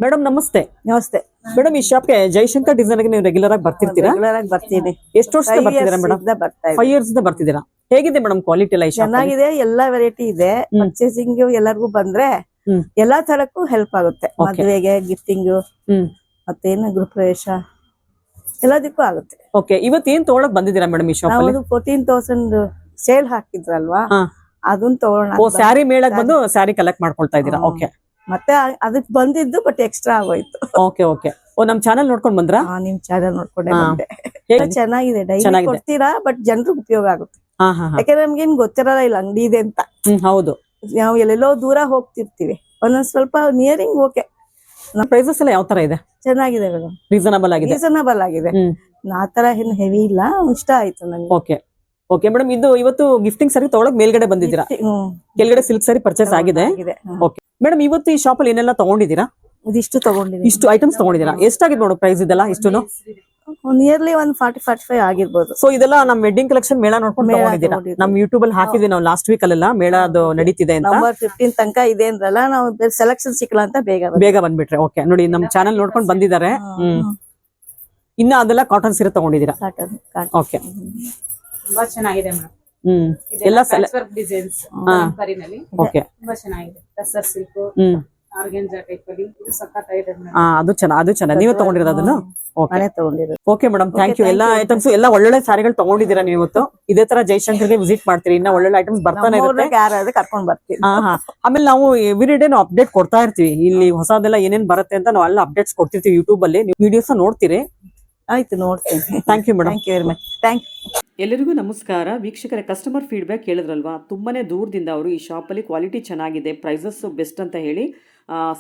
Madam ನಮಸ್ತೆ. ನಮಸ್ತೆ madam ಈ ಶಾಪ್ಗೆ ಜೈಶಂಕರ್ ಡಿಸೈನ್ ಗೆ ನೀವು ರೆಗ್ಯುಲರ್ ಆಗಿ ಬರ್ತಿರ್ತೀರಾ? ರೆಗ್ಯುಲರ್ ಆಗಿ ಬರ್ತೀನಿ. ಎಷ್ಟು ವರ್ಷದಿಂದ ಬರ್ತಿದ್ದೀರಾ ಮೇಡಮ್? 5 years ಇಂದ ಬರ್ತಿದ್ದೀರಾ. ಹೇಗಿದೆ ಮೇಡಮ್ ಕ್ವಾಲಿಟಿ ಎಲ್ಲ? ಈ ಶಾಪ್ ಚೆನ್ನಾಗಿದೆ, ಎಲ್ಲಾ ವೆರೈಟಿ ಇದೆ. ಪರ್ಚೇಸಿಂಗ್ ಎಲ್ಲರಿಗೂ ಬಂದ್ರೆ ಎಲ್ಲಾ ತರಕ್ಕೂ ಹೆಲ್ಪ್ ಆಗುತ್ತೆ. ಮದುವೆಗೆ, ಗಿಫ್ಟಿಂಗ್, ಮತ್ತೇನು ಗೃಹ ಪ್ರವೇಶ ಎಲ್ಲದಕ್ಕೂ ಆಗುತ್ತೆ. ಓಕೆ, ಇವತ್ತೇನ್ ತಗೊಳಕ್ ಬಂದಿದ್ದೀರಾ ಮೇಡಮ್ ಈ ಶಾಪ್ ಅಲ್ಲಿ? ನಾವು 14,000 ಸೇಲ್ ಹಾಕಿದ್ರಲ್ವಾ, ಅದನ್ನ ತಗೊಳ್ಳೋಣ. ಓ, ಸ್ಯಾರಿ ಮೇಳಕ್ ಬಂದು ಸ್ಯಾರಿ ಕಲೆಕ್ಟ್ ಮಾಡ್ಕೊಳ್ತಾ ಇದ್ದೀರಾ? ಓಕೆ, ಮತ್ತೆ ಅದಕ್ಕೆ ಬಂದಿದ್ದು ಬಟ್ ಎಕ್ಸ್ಟ್ರಾ ಆಗೋಯ್ತು. Okay okay. ಓ, ನಮ್ ಚಾನಲ್ ನೋಡ್ಕೊಂಡ್ ಬಂದ್ರಾ? ನಿಮ್ ಚಾನಲ್ ನೋಡ್ಕೊಂಡೆ ಬಂದೆ. ಚೆನ್ನಾಗಿದೆ, ಡೈಲಿ ಕೊಡ್ತೀರಾ, ಬಟ್ ಜನರಿಗೆ ಉಪಯೋಗ ಆಗುತ್ತೆ. ಯಾಕಂದ್ರೆ ನಮ್ಗೇನ್ ಗೊತ್ತಿರಲ್ಲ ಇಲ್ಲ ಅಂಗಡಿ ಇದೆ ಅಂತ. ಹೌದು, ನಾವು ಎಲ್ಲೆಲ್ಲೋ ದೂರ ಹೋಗ್ತಿರ್ತೀವಿ, ಒಂದೊಂದ್ ಸ್ವಲ್ಪ ನಿಯರಿಂಗ್. ಓಕೆ, ಪ್ರೈಸಸ್ ಎಲ್ಲ ಯಾವ ತರ ಇದೆ? ಚೆನ್ನಾಗಿದೆ ಮೇಡಮ್, ರೀಸನಬಲ್ ಆಗಿದೆ. ರೀಸನಬಲ್ ಆಗಿದೆ. ಆ ತರ ಏನು ಹೆವಿ ಇಲ್ಲ, ಇಷ್ಟ ಆಯ್ತು ನನಗೆ. ಓಕೆ ಓಕೆ ಮೇಡಮ್, ಇದು ಇವತ್ತು ಗಿಫ್ಟಿಂಗ್ ಸರಿ ತಗೊಳಕ್ ಮೇಲ್ಗಡೆ ಬಂದಿದ್ದೀರಾ? ಕೆಳಗಡೆ ಸಿಲ್ಕ್ ಸಾರಿ ಪರ್ಚೇಸ್ ಆಗಿದೆ. ಓಕೆ ಮೇಡಮ್, ಇವತ್ತು ಈ ಶಾಪ್ ಅಲ್ಲಿ ಏನೆಲ್ಲ ತಗೊಂಡಿದ್ದೀರಾ? ಇದಿಷ್ಟು ತಗೊಂಡಿದ್ದೀನಿ. ಇಷ್ಟು ಐಟಮ್ಸ್ ತಗೊಂಡಿದ್ದೀರಾ? ಎಷ್ಟಾಗಿದೆ ನೋಡು ಪ್ರೈಸ್ ಇದೆಲ್ಲ? ಇಷ್ಟು ನಿಯರ್ಲಿ 40-45 ಆಗಿರ್ಬೋದು. ಸೊ ಇದೆಲ್ಲ ನಮ್ ವೆಡ್ಡಿಂಗ್ ಕಲೆಕ್ಷನ್ ಮೇಳ ನೋಡ್ಕೊಂಡು ತಗೊಂಡಿದ್ದೀರಾ? ನಮ್ ಯೂಟ್ಯೂಬ್ ಅಲ್ಲಿ ಹಾಕಿದ್ವಿ ನಾವು ಲಾಸ್ಟ್ ವೀಕ್ ಅಲ್ಲೆಲ್ಲ ಮೇಳ ಅದು ನಡೀತಿದೆ ಅಂತ. November 15 ತನಕ ಇದೆ ಅಂದ್ರಲ್ಲ, ನಾವು ಸೆಲೆಕ್ಷನ್ ಸಿಕ್ಕಲ್ಲ ಅಂತ ಬೇಗ ಬಂದ್ಬಿಟ್ರೆ. ಓಕೆ, ನೋಡಿ ನಮ್ ಚಾನಲ್ ನೋಡ್ಕೊಂಡು ಬಂದಿದ್ದಾರೆ. ಇನ್ನ ಅದೆಲ್ಲ ಕಾಟನ್ ಸೀರೆ ತಗೊಂಡಿದ್ದೀರಾ? ಓಕೆ, ತುಂಬಾ ಚೆನ್ನಾಗಿದೆ ಮೇಡಮ್. ಎಲ್ಲ ಡಿಸೈನ್ಸ್ ಓಕೆ, ತುಂಬಾ ಚೆನ್ನಾಗಿದೆ. ಟಸರ್ ಸಿಲ್ಕ್, ಆರ್ಗೆಂಜಾ ಟೈಪ್ ಅಲ್ಲಿ ಇದು ಸಕ್ಕತ್ತಾಗಿದೆ ಮೇಡಮ್. ಅದು ಚೆನ್ನಾಗಿ ನೀವೇ ತಗೊಂಡಿರೋದು ಅದನ್ನು? Okay madam, thank you. ಎಲ್ಲ ಐಟಮ್ಸ್ ಎಲ್ಲ ಒಳ್ಳೊಳ್ಳೆ ಸಾರಿಗಳು ತಗೊಂಡಿದ್ದೀರಾ ನೀವು ಇವತ್ತು. ಇದೇ ತರ ಜೈಶಂಕರ್ಗೆ ವಿಸಿಟ್ ಮಾಡ್ತೀರಿ, ಇನ್ನ ಒಳ್ಳೊಳ್ಳೆ ಐಟಮ್ಸ್ ಬರ್ತಾನೆ ಇರುತ್ತೆ. ಕರ್ಕೊಂಡ್ ಬರ್ತೀವಿ. ಆಮೇಲೆ ನಾವು ಎವ್ರಿ ಡೇ ನಾವು ಅಪ್ಡೇಟ್ ಕೊಡ್ತಾ ಇರ್ತೀವಿ. ಇಲ್ಲಿ ಹೊಸದೆಲ್ಲ ಏನೇನ್ ಬರುತ್ತೆ ಅಂತ ನಾವು ಎಲ್ಲ ಅಪ್ಡೇಟ್ಸ್ ಕೊಡ್ತಿರ್ತೀವಿ ಯೂಟ್ಯೂಬ್ ಅಲ್ಲಿ. ನೀವು ವಿಡಿಯೋಸ್ ನೋಡ್ತೀರಿ? ಆಯ್ತು, ನೋಡ್ತೀನಿ. Thank you madam. Thank you very much. Thank you. ಎಲ್ಲರಿಗೂ ನಮಸ್ಕಾರ ವೀಕ್ಷಕರೇ. ಕಸ್ಟಮರ್ ಫೀಡ್ಬ್ಯಾಕ್ ಕೇಳಿದ್ರಲ್ವಾ? ತುಂಬಾನೇ ದೂರದಿಂದ ಅವರು ಈ ಶಾಪಲ್ಲಿ ಕ್ವಾಲಿಟಿ ಚೆನ್ನಾಗಿದೆ, ಪ್ರೈಸಸ್ ಬೆಸ್ಟ್ ಅಂತ ಹೇಳಿ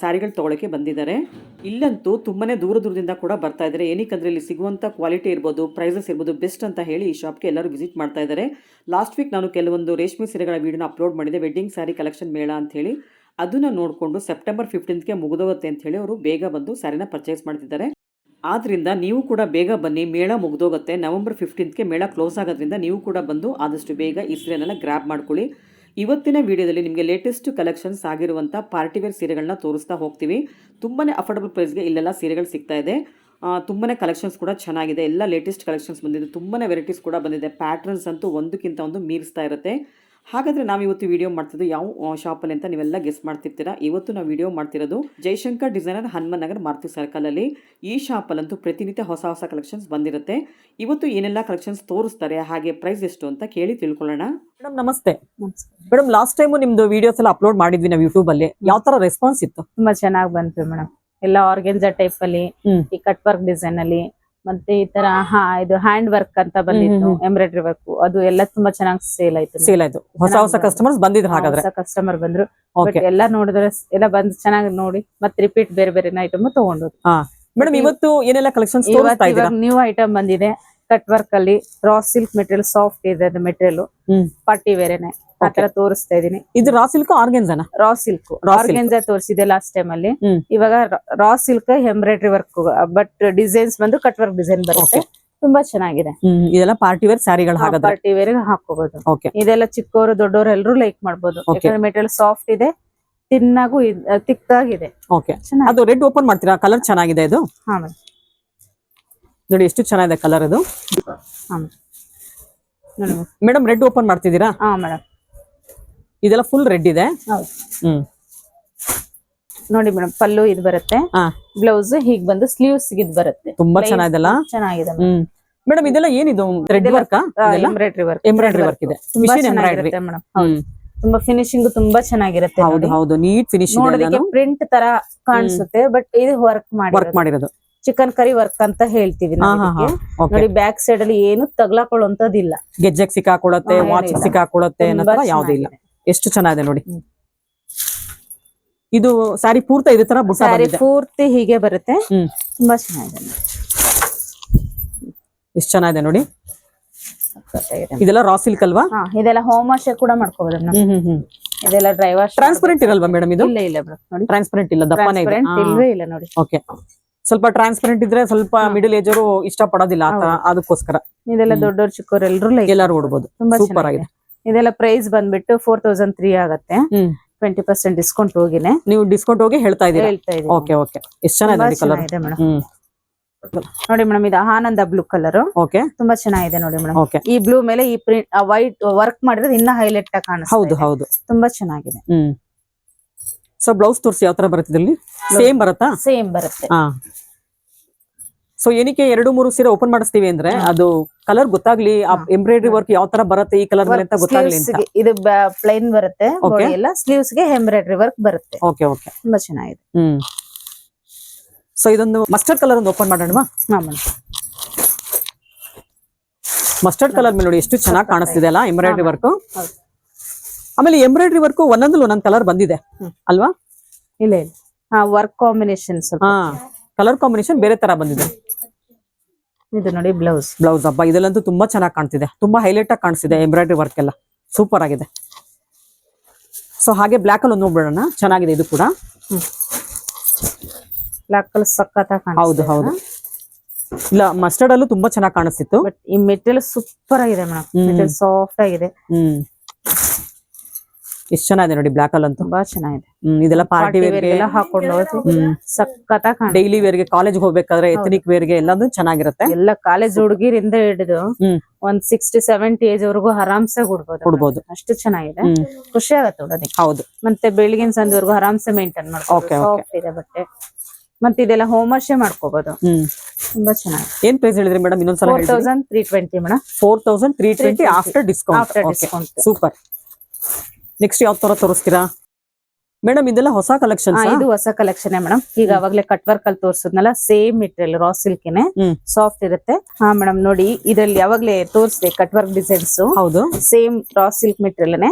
ಸ್ಯಾರಿಗಳು ತೊಗೊಳಕ್ಕೆ ಬಂದಿದ್ದಾರೆ. ಇಲ್ಲಂತೂ ತುಂಬಾನೇ ದೂರದಿಂದ ಕೂಡ ಬರ್ತಾ ಇದ್ದಾರೆ. ಏನಕ್ಕಂದ್ರೆ ಇಲ್ಲಿ ಸಿಗುವಂಥ ಕ್ವಾಲಿಟಿ ಇರ್ಬೋದು, ಪ್ರೈಸಸ್ ಇರ್ಬೋದು, ಬೆಸ್ಟ್ ಅಂತ ಹೇಳಿ ಈ ಶಾಪ್ಗೆ ಎಲ್ಲರೂ ವಿಸಿಟ್ ಮಾಡ್ತಾ ಇದ್ದಾರೆ. ಲಾಸ್ಟ್ ವೀಕ್ ನಾನು ಕೆಲವೊಂದು ರೇಷ್ಮೆ ಸೀರೆಗಳ ವಿಡಿಯೋನ ಅಪ್ಲೋಡ್ ಮಾಡಿದೆ, ವೆಡ್ಡಿಂಗ್ ಸ್ಯಾರಿ ಕಲೆಕ್ಷನ್ ಮೇಳ ಅಂತ ಹೇಳಿ. ಅದನ್ನು ನೋಡಿಕೊಂಡು ಸೆಪ್ಟೆಂಬರ್ 15ಗೆ ಮುಗಿದೋಗುತ್ತೆ ಅಂತ ಹೇಳಿ ಅವರು ಬೇಗ ಬಂದು ಸ್ಯಾರಿನ ಪರ್ಚೇಸ್ ಮಾಡ್ತಿದ್ದಾರೆ. ಆದ್ರಿಂದ ನೀವು ಕೂಡ ಬೇಗ ಬನ್ನಿ, ಮೇಳ ಮುಗ್ದೋಗುತ್ತೆ. November 15ಗೆ ಮೇಳ ಕ್ಲೋಸ್ ಆಗೋದ್ರಿಂದ ನೀವು ಕೂಡ ಬಂದು ಆದಷ್ಟು ಬೇಗ ಈ ಸೀರೆನೆಲ್ಲ ಗ್ರ್ಯಾಬ್ ಮಾಡ್ಕೊಳ್ಳಿ. ಇವತ್ತಿನ ವಿಡಿಯೋದಲ್ಲಿ ನಿಮಗೆ ಲೇಟೆಸ್ಟ್ ಕಲೆಕ್ಷನ್ಸ್ ಆಗಿರುವಂಥ ಪಾರ್ಟಿವೇರ್ ಸೀರೆಗಳನ್ನ ತೋರಿಸ್ತಾ ಹೋಗ್ತೀವಿ. ತುಂಬಾನೇ ಅಫೋರ್ಡಬಲ್ ಪ್ರೈಸ್ಗೆ ಇಲ್ಲೆಲ್ಲ ಸೀರೆಗಳು ಸಿಗ್ತಾ ಇದೆ. ತುಂಬಾನೇ ಕಲೆಕ್ಷನ್ಸ್ ಕೂಡ ಚೆನ್ನಾಗಿದೆ. ಎಲ್ಲ ಲೇಟೆಸ್ಟ್ ಕಲೆಕ್ಷನ್ಸ್ ಬಂದಿದೆ, ತುಂಬಾನೇ ವೆರೈಟೀಸ್ ಕೂಡ ಬಂದಿದೆ. ಪ್ಯಾಟರ್ನ್ಸ್ ಅಂತೂ ಒಂದಕ್ಕಿಂತ ಒಂದು ಮೀರಿಸ್ತಾ ಇರುತ್ತೆ. ಹಾಗಾದ್ರೆ ನಾವು ಇವತ್ತು ವಿಡಿಯೋ ಮಾಡ್ತಿದ್ದು ಯಾವ ಶಾಪಲ್ಲಿ ಅಂತ ನೀವೆಲ್ಲ ಗೆಸ್ ಮಾಡ್ತಿರ್ತೀರಾ. ಇವತ್ತು ನಾವು ವಿಡಿಯೋ ಮಾಡ್ತಿರೋದು ಜೈಶಂಕರ್ ಡಿಸೈನರ್, ಹನುಮನ್ ನಗರ್, ಮಾರುತಿ ಸರ್ಕಲ್ ಅಲ್ಲಿ. ಈ ಶಾಪಲ್ಲಂತೂ ಪ್ರತಿನಿತ್ಯ ಹೊಸ ಕಲೆಕ್ಷನ್ಸ್ ಬಂದಿರುತ್ತೆ. ಇವತ್ತು ಏನೆಲ್ಲ ಕಲೆಕ್ಷನ್ಸ್ ತೋರಿಸ್ತಾರೆ, ಹಾಗೆ ಪ್ರೈಸ್ ಎಷ್ಟು ಅಂತ ಕೇಳಿ ತಿಳ್ಕೊಳ್ಳೋಣ. ಮೇಡಮ್ ನಮಸ್ತೆ. ಮೇಡಮ್, ಲಾಸ್ಟ್ ಟೈಮ್ ನಿಮ್ದು ವಿಡಿಯೋಸ್ ಎಲ್ಲ ಅಪ್ಲೋಡ್ ಮಾಡಿದ್ವಿ ನಾವು ಯೂಟ್ಯೂಬ್ ಅಲ್ಲಿ. ಯಾವ ತರ ರೆಸ್ಪಾನ್ಸ್ ಇತ್ತು? ತುಂಬಾ ಚೆನ್ನಾಗಿ ಬಂತು ಮೇಡಮ್. ಎಲ್ಲ ಆರ್ಗೆಂಜಾ ಟೈಪ್ ಅಲ್ಲಿ, ಈ ಕಟ್ ವರ್ಕ್ ಡಿಸೈನ್ ಅಲ್ಲಿ, ಮತ್ತೆ ಈ ತರ ಇದು ಹ್ಯಾಂಡ್ ವರ್ಕ್ ಅಂತ ಬಂದಿತ್ತು, ಎಂಬ್ರಾಯ್ಡರಿ ವರ್ಕ್, ಅದು ಎಲ್ಲ ತುಂಬಾ ಚೆನ್ನಾಗಿ ಸೇಲ್ ಆಯ್ತು. ಹೊಸ ಕಸ್ಟಮರ್ಸ್ ಬಂದಿದ್ರು? ಹಾಗಾದ್ರೆ ಹೊಸ ಕಸ್ಟಮರ್ ಬಂದ್ರು. ಎಲ್ಲ ನೋಡಿದ್ರೆ ಎಲ್ಲ ಬಂದು ಚೆನ್ನಾಗಿ ನೋಡಿ ಮತ್ತೆ ರಿಪೀಟ್ ಬೇರೆ ಐಟಮ್ ತಗೊಂಡು. ಮೇಡಮ್, ಇವತ್ತು ಏನೆಲ್ಲ ಕಲೆಕ್ಷನ್ಸ್? ನ್ಯೂ ಐಟಮ್ ಬಂದಿದೆ. ಕಟ್ ವರ್ಕ್ ಅಲ್ಲಿ ರಾ ಸಿಲ್ಕ್ ಮೆಟೀರಿಯಲ್, ಸಾಫ್ಟ್ ಇದೆ ಅದು ಮೆಟೀರಿಯಲ್, ಪಾರ್ಟಿ ವೇರೆನೆ ಆತರ ತೋರಿಸ್ತಾ ಇದೀನಿ. ಇದು ರಾ ಸಿಲ್ಕ್ ಆರ್ಗೆನ್ಜಾನ? ರಾ ಸಿಲ್ಕ್ ಆರ್ಗೆನ್ಜಾ ತೋರಿಸಿದೆ ಲಾಸ್ಟ್ ಟೈಮ್ ಅಲ್ಲಿ. ಇವಾಗ raw silk embroidery work, but designs ಬಂದು ಕಟ್ ವರ್ಕ್ ಡಿಸೈನ್ ಬರುತ್ತೆ. ತುಂಬಾ ಚೆನ್ನಾಗಿದೆ. ಇದೆಲ್ಲ ಪಾರ್ಟಿ ವೇರ್ ಸ್ಯಾರಿಗಳು, ಪಾರ್ಟಿ ವೇರ್ ಹಾಕೋಬಹುದು. ಇದೆಲ್ಲ ಚಿಕ್ಕವರು ದೊಡ್ಡವರು ಎಲ್ಲರೂ ಲೈಕ್ ಮಾಡಬಹುದು. ಯಾಕಂದ್ರೆ ಮೆಟೀರಿಯಲ್ ಸಾಫ್ಟ್ ಇದೆ, ತಿನ್ನಾಗೂ ತಿಕ್ಕಾಗಿದೆ. ಅದು ರೆಡ್ ಓಪನ್ ಮಾಡ್ತೀರಾ? ಕಲರ್ ಚೆನ್ನಾಗಿದೆ ಇದು. ನೋಡಿ ಎಷ್ಟು ಚೆನ್ನಾಗಿದೆ ಕಲರ್ ಇದು. ಮೇಡಮ್, ರೆಡ್ ಓಪನ್ ಮಾಡ್ತಿದ್ದೀರಾ? ಮೇಡಮ್, ಇದೆಲ್ಲ ಫುಲ್ ರೆಡ್ ಇದೆ. ನೋಡಿ ಮೇಡಮ್, ಪಲ್ಲು ಇದು ಬರುತ್ತೆ, ಬ್ಲೌಸ್ ಹೀಗ್ ಬಂದು ಸ್ಲೀವ್ಸ್ ಇದು ಬರುತ್ತೆ. ತುಂಬಾ ಚೆನ್ನಾಗಿದೆ. ಮೇಡಮ್, ಇದೆಲ್ಲ ಏನಿದು? ರೆಡ್ ವರ್ಕ್, ಎಂಬ್ರಾಯ್ಡರಿ ವರ್ಕ್ ಇದೆ. ಮೇಡಮ್, ತುಂಬಾ ಫಿನಿಶಿಂಗ್ ತುಂಬಾ ಚೆನ್ನಾಗಿರುತ್ತೆ. ಹೌದು, ನೀಟ್ ಫಿನಿಶಿಂಗ್. ನೋಡೋದಕ್ಕೆ ಪ್ರಿಂಟ್ ತರ ಕಾಣಿಸುತ್ತೆ, ಬಟ್ ಇದು ವರ್ಕ್ ಮಾಡಿರೋದು. ಚಿಕನ್ ಕರಿ ವರ್ಕ್ ಅಂತ ಹೇಳ್ತೀವಿ. ನೋಡಿ, ಬ್ಯಾಕ್ ಸೈಡ್ ಅಲ್ಲಿ ಏನು ತಗ್ಲಾಕೊಳ್ಳುವಂತದಿಲ್ಲ. ಗೆಜ್ಜೆಗೆ ಸಿಕ್ಕಾಕೊಳತ್ತೆ, ವಾಚ್ ಸಿಕ್ಕಾಕೊಳತ್ತೆ ಅನ್ನೋತರ ಯಾವುದೇ ಇಲ್ಲ. ಎಷ್ಟು ಚೆನ್ನಾಗಿದೆ ನೋಡಿ. ಇದು ಸ್ಯಾರಿ ಪೂರ್ತಿ ಇದೇ ತರ ಬುಟ್ಟ ಬಂದಿದೆ. ಪೂರ್ತಿ ಹೀಗೆ ಬರುತ್ತೆ. ತುಂಬಾ ಚೆನ್ನಾಗಿದೆ. ಎಷ್ಟು ಚೆನ್ನಾಗಿದೆ ನೋಡಿ. ಇದೆಲ್ಲ ರಾ ಸಿಲ್ಕ್ ಅಲ್ವಾ? ಇದೆಲ್ಲ ಹೋಮ್ ವಾಶ್ ಕೂಡ ಮಾಡ್ಕೋಬಹುದು. ಇದೆಲ್ಲ ಡ್ರೈ ವಾಶ್. ಟ್ರಾನ್ಸ್ಪರೆಂಟ್ ಇರಲ್ವಾ ಮೇಡಮ್ ಇದು? ಇಲ್ಲ ನೋಡಿ, ಟ್ರಾನ್ಸ್ಪರೆಂಟ್ ಇಲ್ಲ, ದಪ್ಪನೇ ಇದೆ. ಇಲ್ವೇ ಇಲ್ಲ ನೋಡಿ. ಓಕೆ, ಸ್ವಲ್ಪ ಟ್ರಾನ್ಸ್ಪರೆಂಟ್ ಇದ್ರೆ ಸ್ವಲ್ಪ ಮಿಡಲ್ ಏಜ್ ಅವರು ಇಷ್ಟ ಪಡೋದಿಲ್ಲ, ಅದಕ್ಕೋಸ್ಕರ. ಇದೆಲ್ಲ ದೊಡ್ಡವರು ಚಿಕ್ಕವರು ಎಲ್ಲರೂ ಎಲ್ಲರೂ ಉಡ್ಬೋದು. ಸೂಪರ್ ಆಗಿದೆ. ಇದೆಲ್ಲ ಪ್ರೈಸ್ ಬಂದ್ಬಿಟ್ಟು 4,300 ಆಗತ್ತೆ. 20% ಡಿಸ್ಕೌಂಟ್ ಹೋಗಿನೇ ನೀವು ಡಿಸ್ಕೌಂಟ್ ಹೋಗಿ ಹೇಳ್ತಾ ಇದೀರಾ? ಹೇಳ್ತಾ ಇದ್ದೀನಿ. ಓಕೆ ಓಕೆ, ಎಷ್ಟು ಚೆನ್ನಾಗಿದೆ ನೋಡಿ ಕಲರ್. ಚೆನ್ನಾಗಿದೆ ಮೇಡಮ್. ಹ್ಮ್ ನೋಡಿ ಮೇಡಮ್, ಇದು ಆನಂದ ಬ್ಲೂ ಕಲರ್ ಓಕೆ ತುಂಬಾ ಚೆನ್ನಾಗಿದೆ ನೋಡಿ ಮೇಡಮ್. ಓಕೆ, ಈ ಬ್ಲೂ ಮೇಲೆ ಈ ಪ್ರಿಂಟ್ ವೈಟ್ ವರ್ಕ್ ಮಾಡಿದ್ರೆ ಇನ್ನ ಹೈಲೈಟ್ ಆಗಿ ಕಾಣಿಸ್ತಾ ಹೌದು ಇದೆ. ಹೌದು. ತುಂಬಾ ಚೆನ್ನಾಗಿದೆ. ಹ್ಮ್ ಸೊ ಬ್ಲೌಸ್ ತೋರಿಸಿ ಯಾವ ತರ ಬರುತ್ತೆ ಇಲ್ಲಿ? ಸೇಮ್ ಬರುತ್ತಾ? ಸೇಮ್ ಬರುತ್ತೆ. ಹಾ. ಸೊ ಏನಕ್ಕೆ 2-3 ಸೀರೆ ಓಪನ್ ಮಾಡಿಸ್ತೀವಿ ಅಂದ್ರೆ ಅದು ಕಲರ್ ಗೊತ್ತಾಗ್ಲಿ, ಎಂಬ್ರಾಯ್ಡರಿ ವರ್ಕ್ ಯಾವ ತರ ಬರುತ್ತೆ ಈ ಕಲರ್ ಮೇಲೆ ಅಂತ ಗೊತ್ತಾಗ್ಲಿ ಅಂತ. Sleeves ಗೆ ಇದು ಪ್ಲೈನ್ ಬರುತ್ತೆ, Okay. body ಎಲ್ಲ ಸ್ಲೀವ್ಸ್ ಗೆ ಎಂಬ್ರಾಯ್ಡರಿ ವರ್ಕ್ ಬರುತ್ತೆ. Okay okay. ತುಂಬಾ ಚೆನ್ನಾಗಿದೆ. ಹ್ಮ್ ಸೊ ಇದೊಂದು ಮಸ್ಟರ್ಡ್ ಕಲರ್ ಒಂದು ಓಪನ್ ಮಾಡೋಣ. ಹಾ ಮೇಡಮ್, ಮಸ್ಟರ್ಡ್ ಕಲರ್ ಮೇಲೆ ನೋಡಿ ಎಷ್ಟು ಚೆನ್ನಾಗಿ ಕಾಣಿಸ್ತಿದೆ ಅಲ್ಲ ಎಂಬ್ರಾಯ್ಡರಿ ವರ್ಕ್. ಹೌದು. ಆಮೇಲೆ ಎಂಬ್ರಾಯ್ಡರಿ ವರ್ಕ್ ಒಂದೊಂದು ಕಲರ್ ಬಂದಿದೆ ಅಲ್ವಾ? ಇಲ್ಲ ಇಲ್ಲ, ಹಾ ವರ್ಕ್ ಕಾಂಬಿನೇಷನ್ ಸ್ವಲ್ಪ. ಹಾ, ಕಲರ್ ಕಾಂಬಿನೇಷನ್ ಬೇರೆ ತರ ಬಂದಿದೆ. ಇದು ನೋಡಿ ಬ್ಲೌಸ್. ಬ್ಲೌಸ್ ಹಬ್ಬ ಇದೆಲ್ಲಂತೂ ತುಂಬಾ ಚೆನ್ನಾಗಿ ಕಾಣ್ತಿದೆ, ತುಂಬಾ ಹೈಲೈಟ್ ಆಗಿ ಕಾಣಿಸ್ತಿದೆ ಎಂಬ್ರಾಯ್ಡರಿ ವರ್ಕ್ ಎಲ್ಲ ಸೂಪರ್ ಆಗಿದೆ. ಸೊ ಹಾಗೆ ಬ್ಲಾಕ್ ಅಲ್ಲಿ ಒಂದು ನೋಡ್ಬಿಡೋಣ, ಚೆನ್ನಾಗಿದೆ ಇದು ಕೂಡ. ಬ್ಲಾಕ್ ಕಲರ್ ಸಕ್ಕತ್ತಾಗಿ ಹೌದು ಕಾಣಿಸ್ತಾ ಹೌದು. ಇಲ್ಲ ಮಸ್ಟರ್ಡ್ ಅಲ್ಲೂ ತುಂಬಾ ಚೆನ್ನಾಗಿ ಕಾಣಿಸ್ತಿತ್ತು. ಬಟ್ ಈ ಮೆಟೀರಿಯಲ್ ಸೂಪರ್ ಆಗಿದೆ ಮೇಡಮ್. ಮೆಟೀರಿಯಲ್ ಸಾಫ್ಟ್ ಆಗಿದೆ. ಎಷ್ಟು ಚೆನ್ನಾಗಿದೆ ನೋಡಿ ಬ್ಲಾಕ್ ಅಲ್ಲಿ ಅಂತೂ. ತುಂಬಾ ಚೆನ್ನಾಗಿದೆ. ಇದೆಲ್ಲ ಪಾರ್ಟಿ ವೇರ್ ಗೆ ಹಾಕೊಂಡು ಹೋಗಿ ಸಕ್ಕತ್ತಾಗಿ ಕಾಣಿಸ್ತಾ ಇದೆ. ಡೈಲಿ ವೇರ್ ಗೆ, ಕಾಲೇಜ್ ಹೋಗ್ಬೇಕಾದ್ರೆ, ಎಥನಿಕ್ ವೇರ್ ಗೆ ಎಲ್ಲದೂ ಚೆನ್ನಾಗಿರುತ್ತೆ. ಎಲ್ಲ ಕಾಲೇಜ್ ಹುಡುಗಿರಿಂದ ಹಿಡಿದು ಒಂದ್ 60-70 ಏಜ್ ವರ್ಗು ಆರಾಮ್ಸೆ ಕೊಡ್ಬೋದು. ಅಷ್ಟು ಚೆನ್ನಾಗಿದೆ. ಖುಷಿ ಆಗತ್ತೆ ಉಡೋದಕ್ಕೆ. ಹೌದು. ಮತ್ತೆ ಬೆಳಿಗಿನ ಸಂಜೆವರೆಗೂ ಆರಾಮ್ಸೆ ಮೇಂಟೈನ್ ಮಾಡ್ಬೋದು. ಸಾಫ್ಟ್ ಇದೆ ಬಟ್ಟೆ. ಮತ್ತೆ ಇದೆಲ್ಲ ಹೋಮ್ ವಾಶ್ ಮಾಡ್ಕೋಬಹುದು. ತುಂಬಾ ಚೆನ್ನಾಗಿದೆ. ಏನ್ ಪ್ರೈಸ್ ಹೇಳಿದ್ರಿ ಮೇಡಮ್? ಇನ್ನೊಂದ್ಸಲ 4320 madam. 4320 after discount. Super. Next ಯಾವ ತರ ತೋರಿಸ್ತೀರಾ ಮೇಡಮ್? ಇದೆಲ್ಲ ಹೊಸ ಕಲೆಕ್ಷನ್. ಇದು ಹೊಸ ಕಲೆಕ್ಷನ್ ಮೇಡಮ್. ಈಗ ಅವಾಗ್ಲೇ ಕಟ್ ವರ್ಕ್ ಅಲ್ಲಿ ತೋರ್ಸದ್ನಲ್ಲ, ಸೇಮ್ ಮೆಟೀರಿಯಲ್ ರಾ ಸಿಲ್ಕಿನೇ, ಸಾಫ್ಟ್ ಇರುತ್ತೆ. ಹಾ ಮೇಡಮ್ ನೋಡಿ, ಇದ್ರಲ್ಲಿ ಯಾವಾಗ್ಲೇ ತೋರಿಸಿದೆ ಕಟ್ ವರ್ಕ್ ಡಿಸೈನ್ಸ್. ಹೌದು, same raw silk material.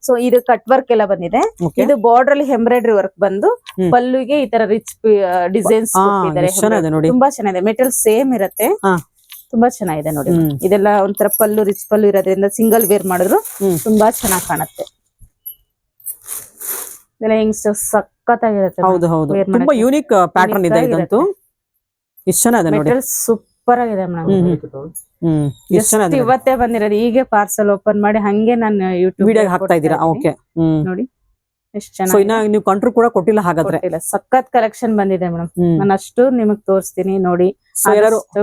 So ಇದು ಕಟ್ ವರ್ಕ್ ಎಲ್ಲ ಬಂದಿದೆ. ಇದು ಬಾರ್ಡರ್ ಅಲ್ಲಿ ಎಂಬ್ರಾಯ್ಡರಿ ವರ್ಕ್ ಬಂದು ಪಲ್ಲುಗೆ ಈ ತರ ರಿಚ್ ಡಿಸೈನ್ಸ್ ಕೊಟ್ಟಿದ್ದಾರೆ. ತುಂಬಾ ಚೆನ್ನಾಗಿದೆ. ಮೆಟೀರಿಯಲ್ ಸೇಮ್ ಇರುತ್ತೆ. ತುಂಬಾ ಚೆನ್ನಾಗಿದೆ ನೋಡಿ. ಇದೆಲ್ಲ ಒಂಥರ ಪಲ್ಲು, ರಿಚ್ ಪಲ್ಲು ಇರೋದ್ರಿಂದ ಸಿಂಗಲ್ ವೇರ್ ಮಾಡಿದ್ರು ತುಂಬಾ ಚೆನ್ನಾಗಿ ಕಾಣುತ್ತೆ. ಇದೆಲ್ಲ ಹಿಂಗ್ ಸಕ್ಕತ್ತಾಗಿರುತ್ತೆ. ಹೌದು ಹೌದು, ತುಂಬಾ ಯೂನಿಕ್ ಪ್ಯಾಟರ್ನ್ ಇದೆ ಇದಂತೂ. ಎಷ್ಟು ಚೆನ್ನಾಗಿದೆ ನೋಡಿ. ಸೂಪರ್ ಆಗಿದೆ ಮೇಡಮ್. ಇವತ್ತೇ ಬಂದಿರೋದು. ಹೀಗೆ ಪಾರ್ಸಲ್ ಓಪನ್ ಮಾಡಿ ಹಂಗೆ ನಾನು ಯೂಟ್ಯೂಬ್ ವಿಡಿಯೋ ಹಾಕ್ತಾ ಇದ್ದೀರಾ? ಓಕೆ. ನೋಡಿ ಎಷ್ಟು ಚೆನ್ನಾಗಿ. ಇನ್ನ ನೀವು ಕಂಟ್ರೋಲ್ ಕೂಡ ಕೊಟ್ಟಿಲ್ಲ ಹಾಗಾದ್ರೆ? ಸಖತ್ ಕಲೆಕ್ಷನ್ ಬಂದಿದೆ ಮೇಡಮ್. ನಾನು ಅಷ್ಟು ನಿಮಗ್ ತೋರಿಸ್ತೀನಿ ನೋಡಿ.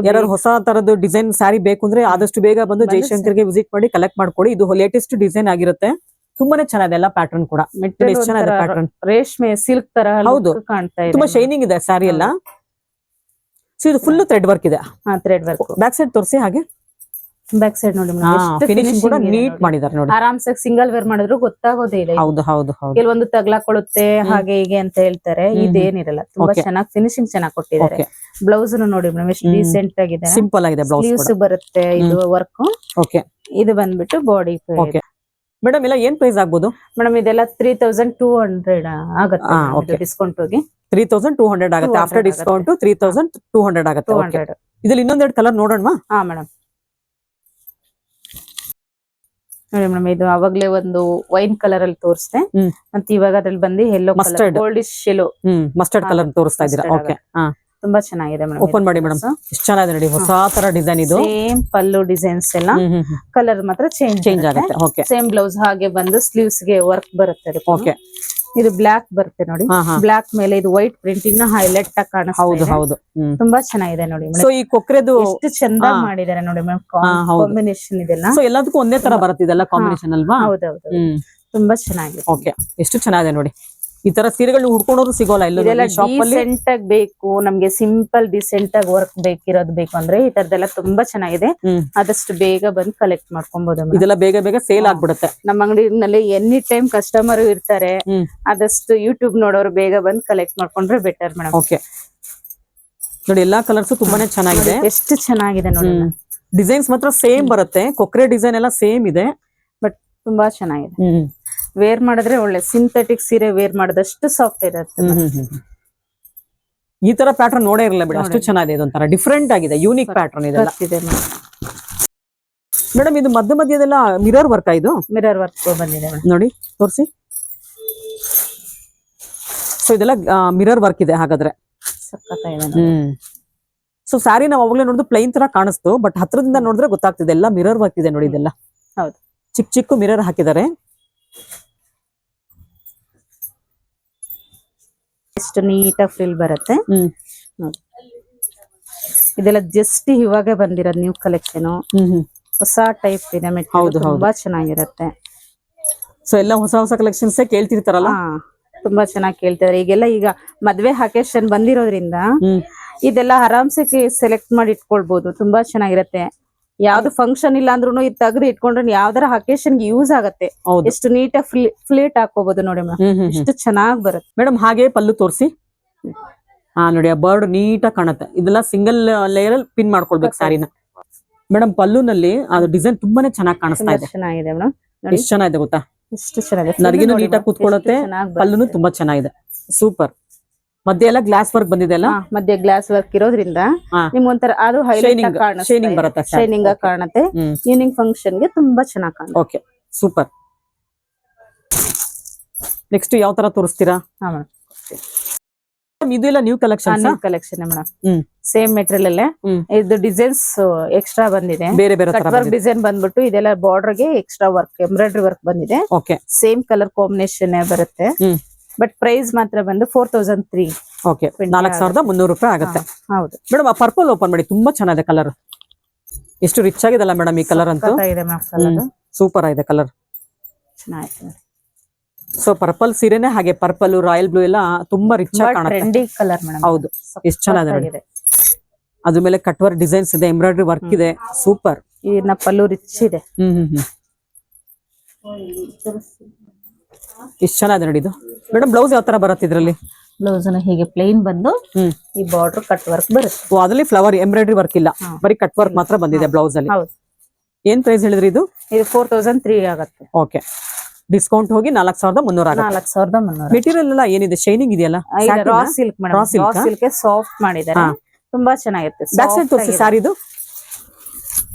ಯಾರು ಹೊಸ ತರದ್ದು ಡಿಸೈನ್ ಸ್ಯಾರಿ ಬೇಕು ಅಂದ್ರೆ ಆದಷ್ಟು ಬೇಗ ಬಂದು ಜಯಶಂಕರ್ಗೆ ವಿಸಿಟ್ ಮಾಡಿ ಕಲೆಕ್ಟ್ ಮಾಡ್ಕೊಳ್ಳಿ. ಇದು ಲೇಟೆಸ್ಟ್ ಡಿಸೈನ್ ಆಗಿರುತ್ತೆ. ತುಂಬಾನೇ ಚೆನ್ನಾಗಿದೆ ಎಲ್ಲ ಪ್ಯಾಟರ್ನ್ ಕೂಡ. ಪ್ಯಾಟರ್ನ್ ರೇಷ್ಮೆ ಸಿಲ್ಕ್ ತರ ಹೌದು, ಕಾಣ್ತಾ ಇದೆ. ತುಂಬಾ ಶೈನಿಂಗ್ ಇದೆ ಸ್ಯಾರಿ ಎಲ್ಲ. ಇದು ಫುಲ್ ಥ್ರೆಡ್ ವರ್ಕ್ ಇದೆ. Thread work. ಬ್ಯಾಕ್ ಸೈಡ್ ತೋರಿಸಿ. ಹಾಗೆ ಬ್ಯಾಕ್ ಸೈಡ್ ನೋಡಿ, ಫಿನಿಶಿಂಗ್ ಕೂಡ ನೀಟ್ ಮಾಡಿದ್ದಾರೆ ನೋಡಿ. ಆರಾಮ್ಸೆ ಸಿಂಗಲ್ ವೇರ್ ಮಾಡಿದ್ರು ಗೊತ್ತಾಗೋದೇ ಇಲ್ಲ. ಹೌದು ಹೌದು ಹೌದು. ಕೆಲವೊಂದು ತಗ್ಲಾಕೊಳ್ಳುತ್ತೆ ಹಾಗೆ ಹೀಗೆ ಅಂತ ಹೇಳ್ತಾರೆ. ಇದೇನಿರಲ್ಲ, ತುಂಬಾ ಚೆನ್ನಾಗಿ ಫಿನಿಶಿಂಗ್ ಚೆನ್ನಾಗಿ ಕೊಟ್ಟಿದ್ದಾರೆ. ಬ್ಲೌಸ್ ನೋಡಿ ಮೇಡಮ್, ಎಷ್ಟು ಡೀಸೆಂಟ್ ಆಗಿದೆ. ಸಿಂಪಲ್ ಆಗಿದೆ ಬ್ಲೌಸ್. ಸ್ಲೀವ್ಸ್ ಬರುತ್ತೆ ಇದು ವರ್ಕ್. ಓಕೆ. ಇದು ಬಂದ್ಬಿಟ್ಟು ಬಾಡಿ. ಓಕೆ ಮೇಡಮ್, ಎಲ್ಲ ಏನ್ ಪ್ರೈಸ್ ಆಗ್ಬೋದು ಮೇಡಮ್? ಇದೆಲ್ಲ 3200 ಆಗುತ್ತೆ ಡಿಸ್ಕೌಂಟ್ ಹೋಗಿ. 3200 ಆಗುತ್ತೆ ಆಫ್ಟರ್ ಡಿಸ್ಕೌಂಟ್. 3200 ಆಗುತ್ತೆ. ಇದ್ರಲ್ಲಿ ಇನ್ನೊಂದೆರಡು ಕಲರ್ ನೋಡೋಣ. ಹಾ ಮೇಡಮ್ ನೋಡಿ ಮೇಡಮ್, ಇದು ಅವಾಗ್ಲೇ ಒಂದು ವೈನ್ ಕಲರ್ ಅಲ್ಲಿ ತೋರಿಸ್ದೆ. ಮತ್ತೆ ಇವಾಗ ಅದ್ರಲ್ಲಿ ಬಂದು yellow colour, goldish yellow mustard colour ತೋರಿಸ್ತಾ ಇದ್ದೀರಾ? ಓಕೆ. ತುಂಬಾ ಚೆನ್ನಾಗಿದೆ ಮೇಡಮ್. ಓಪನ್ ಮಾಡಿ ಮೇಡಮ್, ಎಷ್ಟು ಚೆನ್ನಾಗಿದೆ ನೋಡಿ. ಹೊಸ ತರ ಡಿಸೈನ್ ಇದು. ಸೇಮ್ ಪಲ್ಲು ಡಿಸೈನ್ಸ್ ಎಲ್ಲ, ಕಲರ್ ಮಾತ್ರ ಚೇಂಜ್ ಆಗುತ್ತೆ. ಓಕೆ. ಸೇಮ್ ಬ್ಲೌಸ್ ಹಾಗೆ ಬಂದು ಸ್ಲೀವ್ಸ್ ಗೆ ವರ್ಕ್ ಬರುತ್ತೆ. ಓಕೆ. ಇದು ಬ್ಲಾಕ್ ಬರುತ್ತೆ ನೋಡಿ. ಬ್ಲಾಕ್ ಮೇಲೆ ಇದು ವೈಟ್ ಪ್ರಿಂಟ್ ಇನ್ನ ಹೈಲೈಟ್ ಆಗಿ ಕಾಣಿಸ್ತಾ ಇದೆ. ಹೌದು ಹೌದು. ತುಂಬಾ ಚೆನ್ನಾಗಿದೆ ನೋಡಿ. ಸೊ ಈ ಕೊಕ್ರೆದು ಎಷ್ಟು ಚಂದ ಮಾಡಿದ್ದಾರೆ ನೋಡಿ ಮೇಡಮ್. ಕಾಂಬಿನೇಷನ್ ಇದೆಲ್ಲ. ಸೊ ಎಲ್ಲದಕ್ಕೂ ಒಂದೇ ತರ ಬರುತ್ತೆ ಇದೆಲ್ಲ ಕಾಂಬಿನೇಷನ್ ಅಲ್ವಾ? ಹೌದೌದು, ತುಂಬಾ ಚೆನ್ನಾಗಿದೆ. ಓಕೆ, ಎಷ್ಟು ಚೆನ್ನಾಗಿದೆ ನೋಡಿ. ಈ ತರ ಸೀರೆಗಳು ಹುಡ್ಕೊಂಡೋರು ಸಿಗೋಲ್ಲ ಇದೆಲ್ಲ. ಡಿಸೆಂಟ್ ಆಗಿ ಬೇಕು ನಮ್ಗೆ, ಸಿಂಪಲ್ ಡಿಸೆಂಟ್ ಆಗಿ ವರ್ಕ್ ಬೇಕಿರೋದು ಬೇಕು ಅಂದ್ರೆ ಈ ತರದೆಲ್ಲ ತುಂಬಾ ಚೆನ್ನಾಗಿದೆ. ಆದಷ್ಟು ಬೇಗ ಬಂದು ಕಲೆಕ್ಟ್ ಮಾಡ್ಕೊಬಹುದು. ಇದೆಲ್ಲ ಬೇಗ ಬೇಗ ಸೇಲ್ ಆಗ್ಬಿಡುತ್ತೆ. ನಮ್ಮ ಅಂಗಡಿನಲ್ಲಿ ಎನಿ ಟೈಮ್ ಕಸ್ಟಮರ್ ಇರ್ತಾರೆ. ಆದಷ್ಟು ಯೂಟ್ಯೂಬ್ ನೋಡೋರು ಬೇಗ ಬಂದು ಕಲೆಕ್ಟ್ ಮಾಡ್ಕೊಂಡ್ರೆ ಬೆಟರ್ ಮೇಡಮ್. ಓಕೆ ನೋಡಿ, ಎಲ್ಲಾ ಕಲರ್ಸ್ ತುಂಬಾನೇ ಚೆನ್ನಾಗಿದೆ. ಎಷ್ಟು ಚೆನ್ನಾಗಿದೆ ನೋಡಿ. ಡಿಸೈನ್ಸ್ ಮಾತ್ರ ಸೇಮ್ ಬರುತ್ತೆ. ಕೊಕ್ರೆ ಡಿಸೈನ್ ಎಲ್ಲ ಸೇಮ್ ಇದೆ, ಬಟ್ ತುಂಬಾ ಚೆನ್ನಾಗಿದೆ. ವೇರ್ ಮಾಡಿದ್ರೆ ಒಳ್ಳೆ ಸಿಂಥೆಟಿಕ್ ಸೀರೆ ವೇರ್ ಮಾಡಿದಷ್ಟು ಸಾಫ್ಟ್ ಇರುತ್ತೆ. ಈ ತರ ಪ್ಯಾಟರ್ನ್ ನೋಡೇ ಇರಲ್ಲ ಬಿಡಿ, ಅಷ್ಟು ಚೆನ್ನಾಗಿದೆ. ಇದೊಂಥರ ಡಿಫ್ರೆಂಟ್ ಆಗಿದೆ, ಯೂನಿಕ್ ಪ್ಯಾಟರ್ನ್ ಇದೆಲ್ಲ. ಮೇಡಮ್ ಇದು ಮಧ್ಯದೆಲ್ಲ ಮಿರರ್ ವರ್ಕ್. ಇದು ಮಿರರ್ ವರ್ಕ್ ಬಂದಿದೆ ನೋಡಿ, ತೋರಿಸಿ. ಸೊ ಇದೆಲ್ಲ ಮಿರರ್ ವರ್ಕ್ ಇದೆ ಹಾಗಾದ್ರೆ. ಸೊ ಸ್ಯಾರಿ ನಾವು ಅವಾಗಲೇ ನೋಡಿದ್ರೆ ಪ್ಲೈನ್ ತರ ಕಾಣಿಸ್ತು, ಬಟ್ ಹತ್ರದಿಂದ ನೋಡಿದ್ರೆ ಗೊತ್ತಾಗ್ತಿದೆ ಎಲ್ಲ ಮಿರರ್ ವರ್ಕ್ ಇದೆ ನೋಡಿ. ಇದೆಲ್ಲ ಹೌದು, ಚಿಕ್ಕ ಚಿಕ್ಕ ಮಿರರ್ ಹಾಕಿದ್ದಾರೆ. ಎಷ್ಟು ನೀಟಾಗಿ ಫ್ರಿಲ್ ಬರುತ್ತೆ. ಹ್ಮ್ ನೋಡಿ ಇದೆಲ್ಲ ಜಸ್ಟ್ ಇವಾಗ ಬಂದಿರೋದು ನ್ಯೂ ಕಲೆಕ್ಷನ್, ಹೊಸ ಟೈಪ್ ಇದೆ ಮೆಟೀರಿಯಲ್, ತುಂಬಾ ಚೆನ್ನಾಗಿರುತ್ತೆ. ಸೊ ಎಲ್ಲ ಹೊಸ ಹೊಸ ಕಲೆಕ್ಷನ್ಸ್ ಕೇಳ್ತಿರ್ತಾರಲ್ಲ. ತುಂಬಾ ಚೆನ್ನಾಗಿ ಕೇಳ್ತಿದಾರೆ ಈಗೆಲ್ಲ. ಈಗ ಮದ್ವೆ ಅಕೇಶನ್ ಬಂದಿರೋದ್ರಿಂದ ಇದೆಲ್ಲ ಆರಾಮ್ಸೆ ಸೆಲೆಕ್ಟ್ ಮಾಡಿ ಇಟ್ಕೊಳ್ಬಹುದು, ತುಂಬಾ ಚೆನ್ನಾಗಿರತ್ತೆ. ಯಾವ್ದು ಫಂಕ್ಷನ್ ಇಲ್ಲ ಅಂದ್ರೂ ಇದು ತೆಗೆದು ಇಟ್ಕೊಂಡ್ರೆ ಯಾವ್ದಾರ ಅಕೇಶನ್ ಯೂಸ್ ಆಗತ್ತೆ. ಎಷ್ಟು ನೀಟಾಗಿ ಫ್ಲೇಟ್ ಹಾಕೋಬಹುದು ನೋಡಿ ಮೇಡಮ್, ಎಷ್ಟು ಚೆನ್ನಾಗಿ ಬರುತ್ತೆ ಮೇಡಮ್. ಹಾಗೆ ಪಲ್ಲು ತೋರಿಸಿ. ನೋಡಿ ಆ ಬರ್ಡ್ ನೀಟಾಗಿ ಕಾಣುತ್ತೆ. ಇದೆಲ್ಲ ಸಿಂಗಲ್ ಲೇಯರ್ ಅಲ್ಲಿ ಪಿನ್ ಮಾಡ್ಕೊಳ್ಬೇಕು ಸ್ಯಾರಿನ. ಮೇಡಮ್ ಪಲ್ಲುನಲ್ಲಿ ಅದು ಡಿಸೈನ್ ತುಂಬಾನೇ ಚೆನ್ನಾಗಿ ಕಾಣಿಸ್ತಾ ಇದೆ. ಚೆನ್ನಾಗಿದೆ ಮೇಡಮ್, ಎಷ್ಟು ಚೆನ್ನಾಗಿದೆ ಗೊತ್ತಾ, ಎಷ್ಟು ಚೆನ್ನಾಗಿದೆ. ನರಿಗಿನೂ ನೀಟಾಗಿ ಕೂತ್ಕೊಳ್ಳುತ್ತೆ, ಪಲ್ಲುನು ತುಂಬಾ ಚೆನ್ನಾಗಿದೆ. ಸೂಪರ್. ಮಧ್ಯೆ ಎಲ್ಲ ಗ್ಲಾಸ್ ವರ್ಕ್ ಬಂದಿದೆ ಅಲ್ಲ, ಮಧ್ಯೆ ಗ್ಲಾಸ್ ವರ್ಕ್ ಇರೋದ್ರಿಂದ ನಿಮ್ಗೆ ಒಂಥರ ಅದು ಹೈಲೈಟ್ ಶೈನಿಂಗ್ ಬರುತ್ತೆ, ಶೈನಿಂಗ್ ಆಗಿ ಕಾಣುತ್ತೆ. ಈವ್ನಿಂಗ್ ಫಂಕ್ಷನ್ ಗೆ ತುಂಬಾ ಚೆನ್ನಾಗಿ ಕಾಣುತ್ತೆ. Okay super. ನೆಕ್ಸ್ಟ್ ಯಾವ ತರ ತೋರಿಸ್ತೀರಾ? ಇದೆಲ್ಲ new collection. New collection madam, same material ಅಲ್ಲೇ ಇದು ಡಿಸೈನ್ಸ್ ಎಕ್ಸ್ಟ್ರಾ ಬಂದಿದೆ. ಬೇರೆ ಬೇರೆ ಕಟ್ ವರ್ಕ್ ಡಿಸೈನ್ ಬಂದ್ಬಿಟ್ಟು ಇದೆಲ್ಲ ಬಾರ್ಡರ್ ಗೆ ಎಕ್ಸ್ಟ್ರಾ ವರ್ಕ್, ಎಂಬ್ರಾಯ್ಡರಿ ವರ್ಕ್ ಬಂದಿದೆ. ಓಕೆ ಸೇಮ್ ಕಲರ್ ಕಾಂಬಿನೇಷನ್ ಬರುತ್ತೆ. ಬಟ್ ಪ್ರೈಸ್ ಮಾತ್ರ ಬಂದು 4003. ಓಕೆ 4300 ರೂಪಾಯಿ ಆಗುತ್ತೆ. ಹೌದು ಮೇಡಮ್. ಆ ಪರ್ಪಲ್ ಓಪನ್ ಮಾಡಿ, ತುಂಬಾ ಚೆನ್ನಾಗಿದೆ ಕಲರ್. ಎಷ್ಟು ರಿಚ್ ಆಗಿದೆಲ್ಲ ಮೇಡಮ್ ಈ ಕಲರ್ ಅಂತೂ. ಸೂಪರ್ ಆಗಿದೆ ಕಲರ್, ಚೆನ್ನಾಗಿದೆ. ಸೊ ಪರ್ಪಲ್ ಸೀರೆನೆ ಹಾಗೆ ಪರ್ಪಲ್, ರಾಯಲ್ ಬ್ಲೂ ಎಲ್ಲ ತುಂಬಾ ರಿಚ್ ಆಗಿ ಕಾಣುತ್ತೆ. Trendy colour madam. ಹೌದು, ಎಷ್ಟು ಚೆನ್ನಾಗಿದೆ. ಅದ್ರ ಮೇಲೆ ಕಟ್ ವರ್ಕ್ ಡಿಸೈನ್ಸ್ ಇದೆ, ಎಂಬ್ರಾಯ್ಡರಿ ವರ್ಕ್ ಇದೆ. ಸೂಪರ್. ಇದನ್ನ ಪಲ್ಲು ರಿಚ್ ಇದೆ. ಎಷ್ಟು ಚೆನ್ನಾಗಿದೆ ನೋಡಿ ಇದು. ಮೇಡಮ್ ಬ್ಲೌಸ್ ಯಾವ ತರ ಬರುತ್ತೆ ಇದ್ರಲ್ಲಿ? ಬ್ಲೌಸ್ ಹೀಗೆ ಪ್ಲೇನ್ ಬಂದು ಈ ಬಾರ್ಡರ್ ಕಟ್ ವರ್ಕ್ ಬರುತ್ತೆ. ಅದ್ರಲ್ಲಿ ಫ್ಲವರ್ ಎಂಬ್ರಾಯ್ಡರಿ ವರ್ಕ್ ಇಲ್ಲ, ಬರೀ ಕಟ್ ವರ್ಕ್ ಮಾತ್ರ ಬಂದಿದೆ ಬ್ಲೌಸ್ ಅಲ್ಲಿ. ಏನ್ ಪ್ರೈಸ್ ಹೇಳಿದ್ರಿ ಇದು? ಇದು 4003 ಆಗುತ್ತೆ. ಓಕೆ, ಡಿಸ್ಕೌಂಟ್ ಹೋಗಿ 4300 ಆಗುತ್ತೆ. 4300. ಮೆಟೀರಿಯಲ್ ಎಲ್ಲ ಏನಿದೆ, ಶೈನಿಂಗ್ ಇದೆಯಲ್ಲ? Raw silk madam, raw silk soft ಮಾಡಿದ್ದಾರೆ, ತುಂಬಾ ಚೆನ್ನಾಗಿರುತ್ತೆ. ಬ್ಯಾಕ್ ಸೈಡ್ ತೋರಿಸಿ ಸಾರಿದು.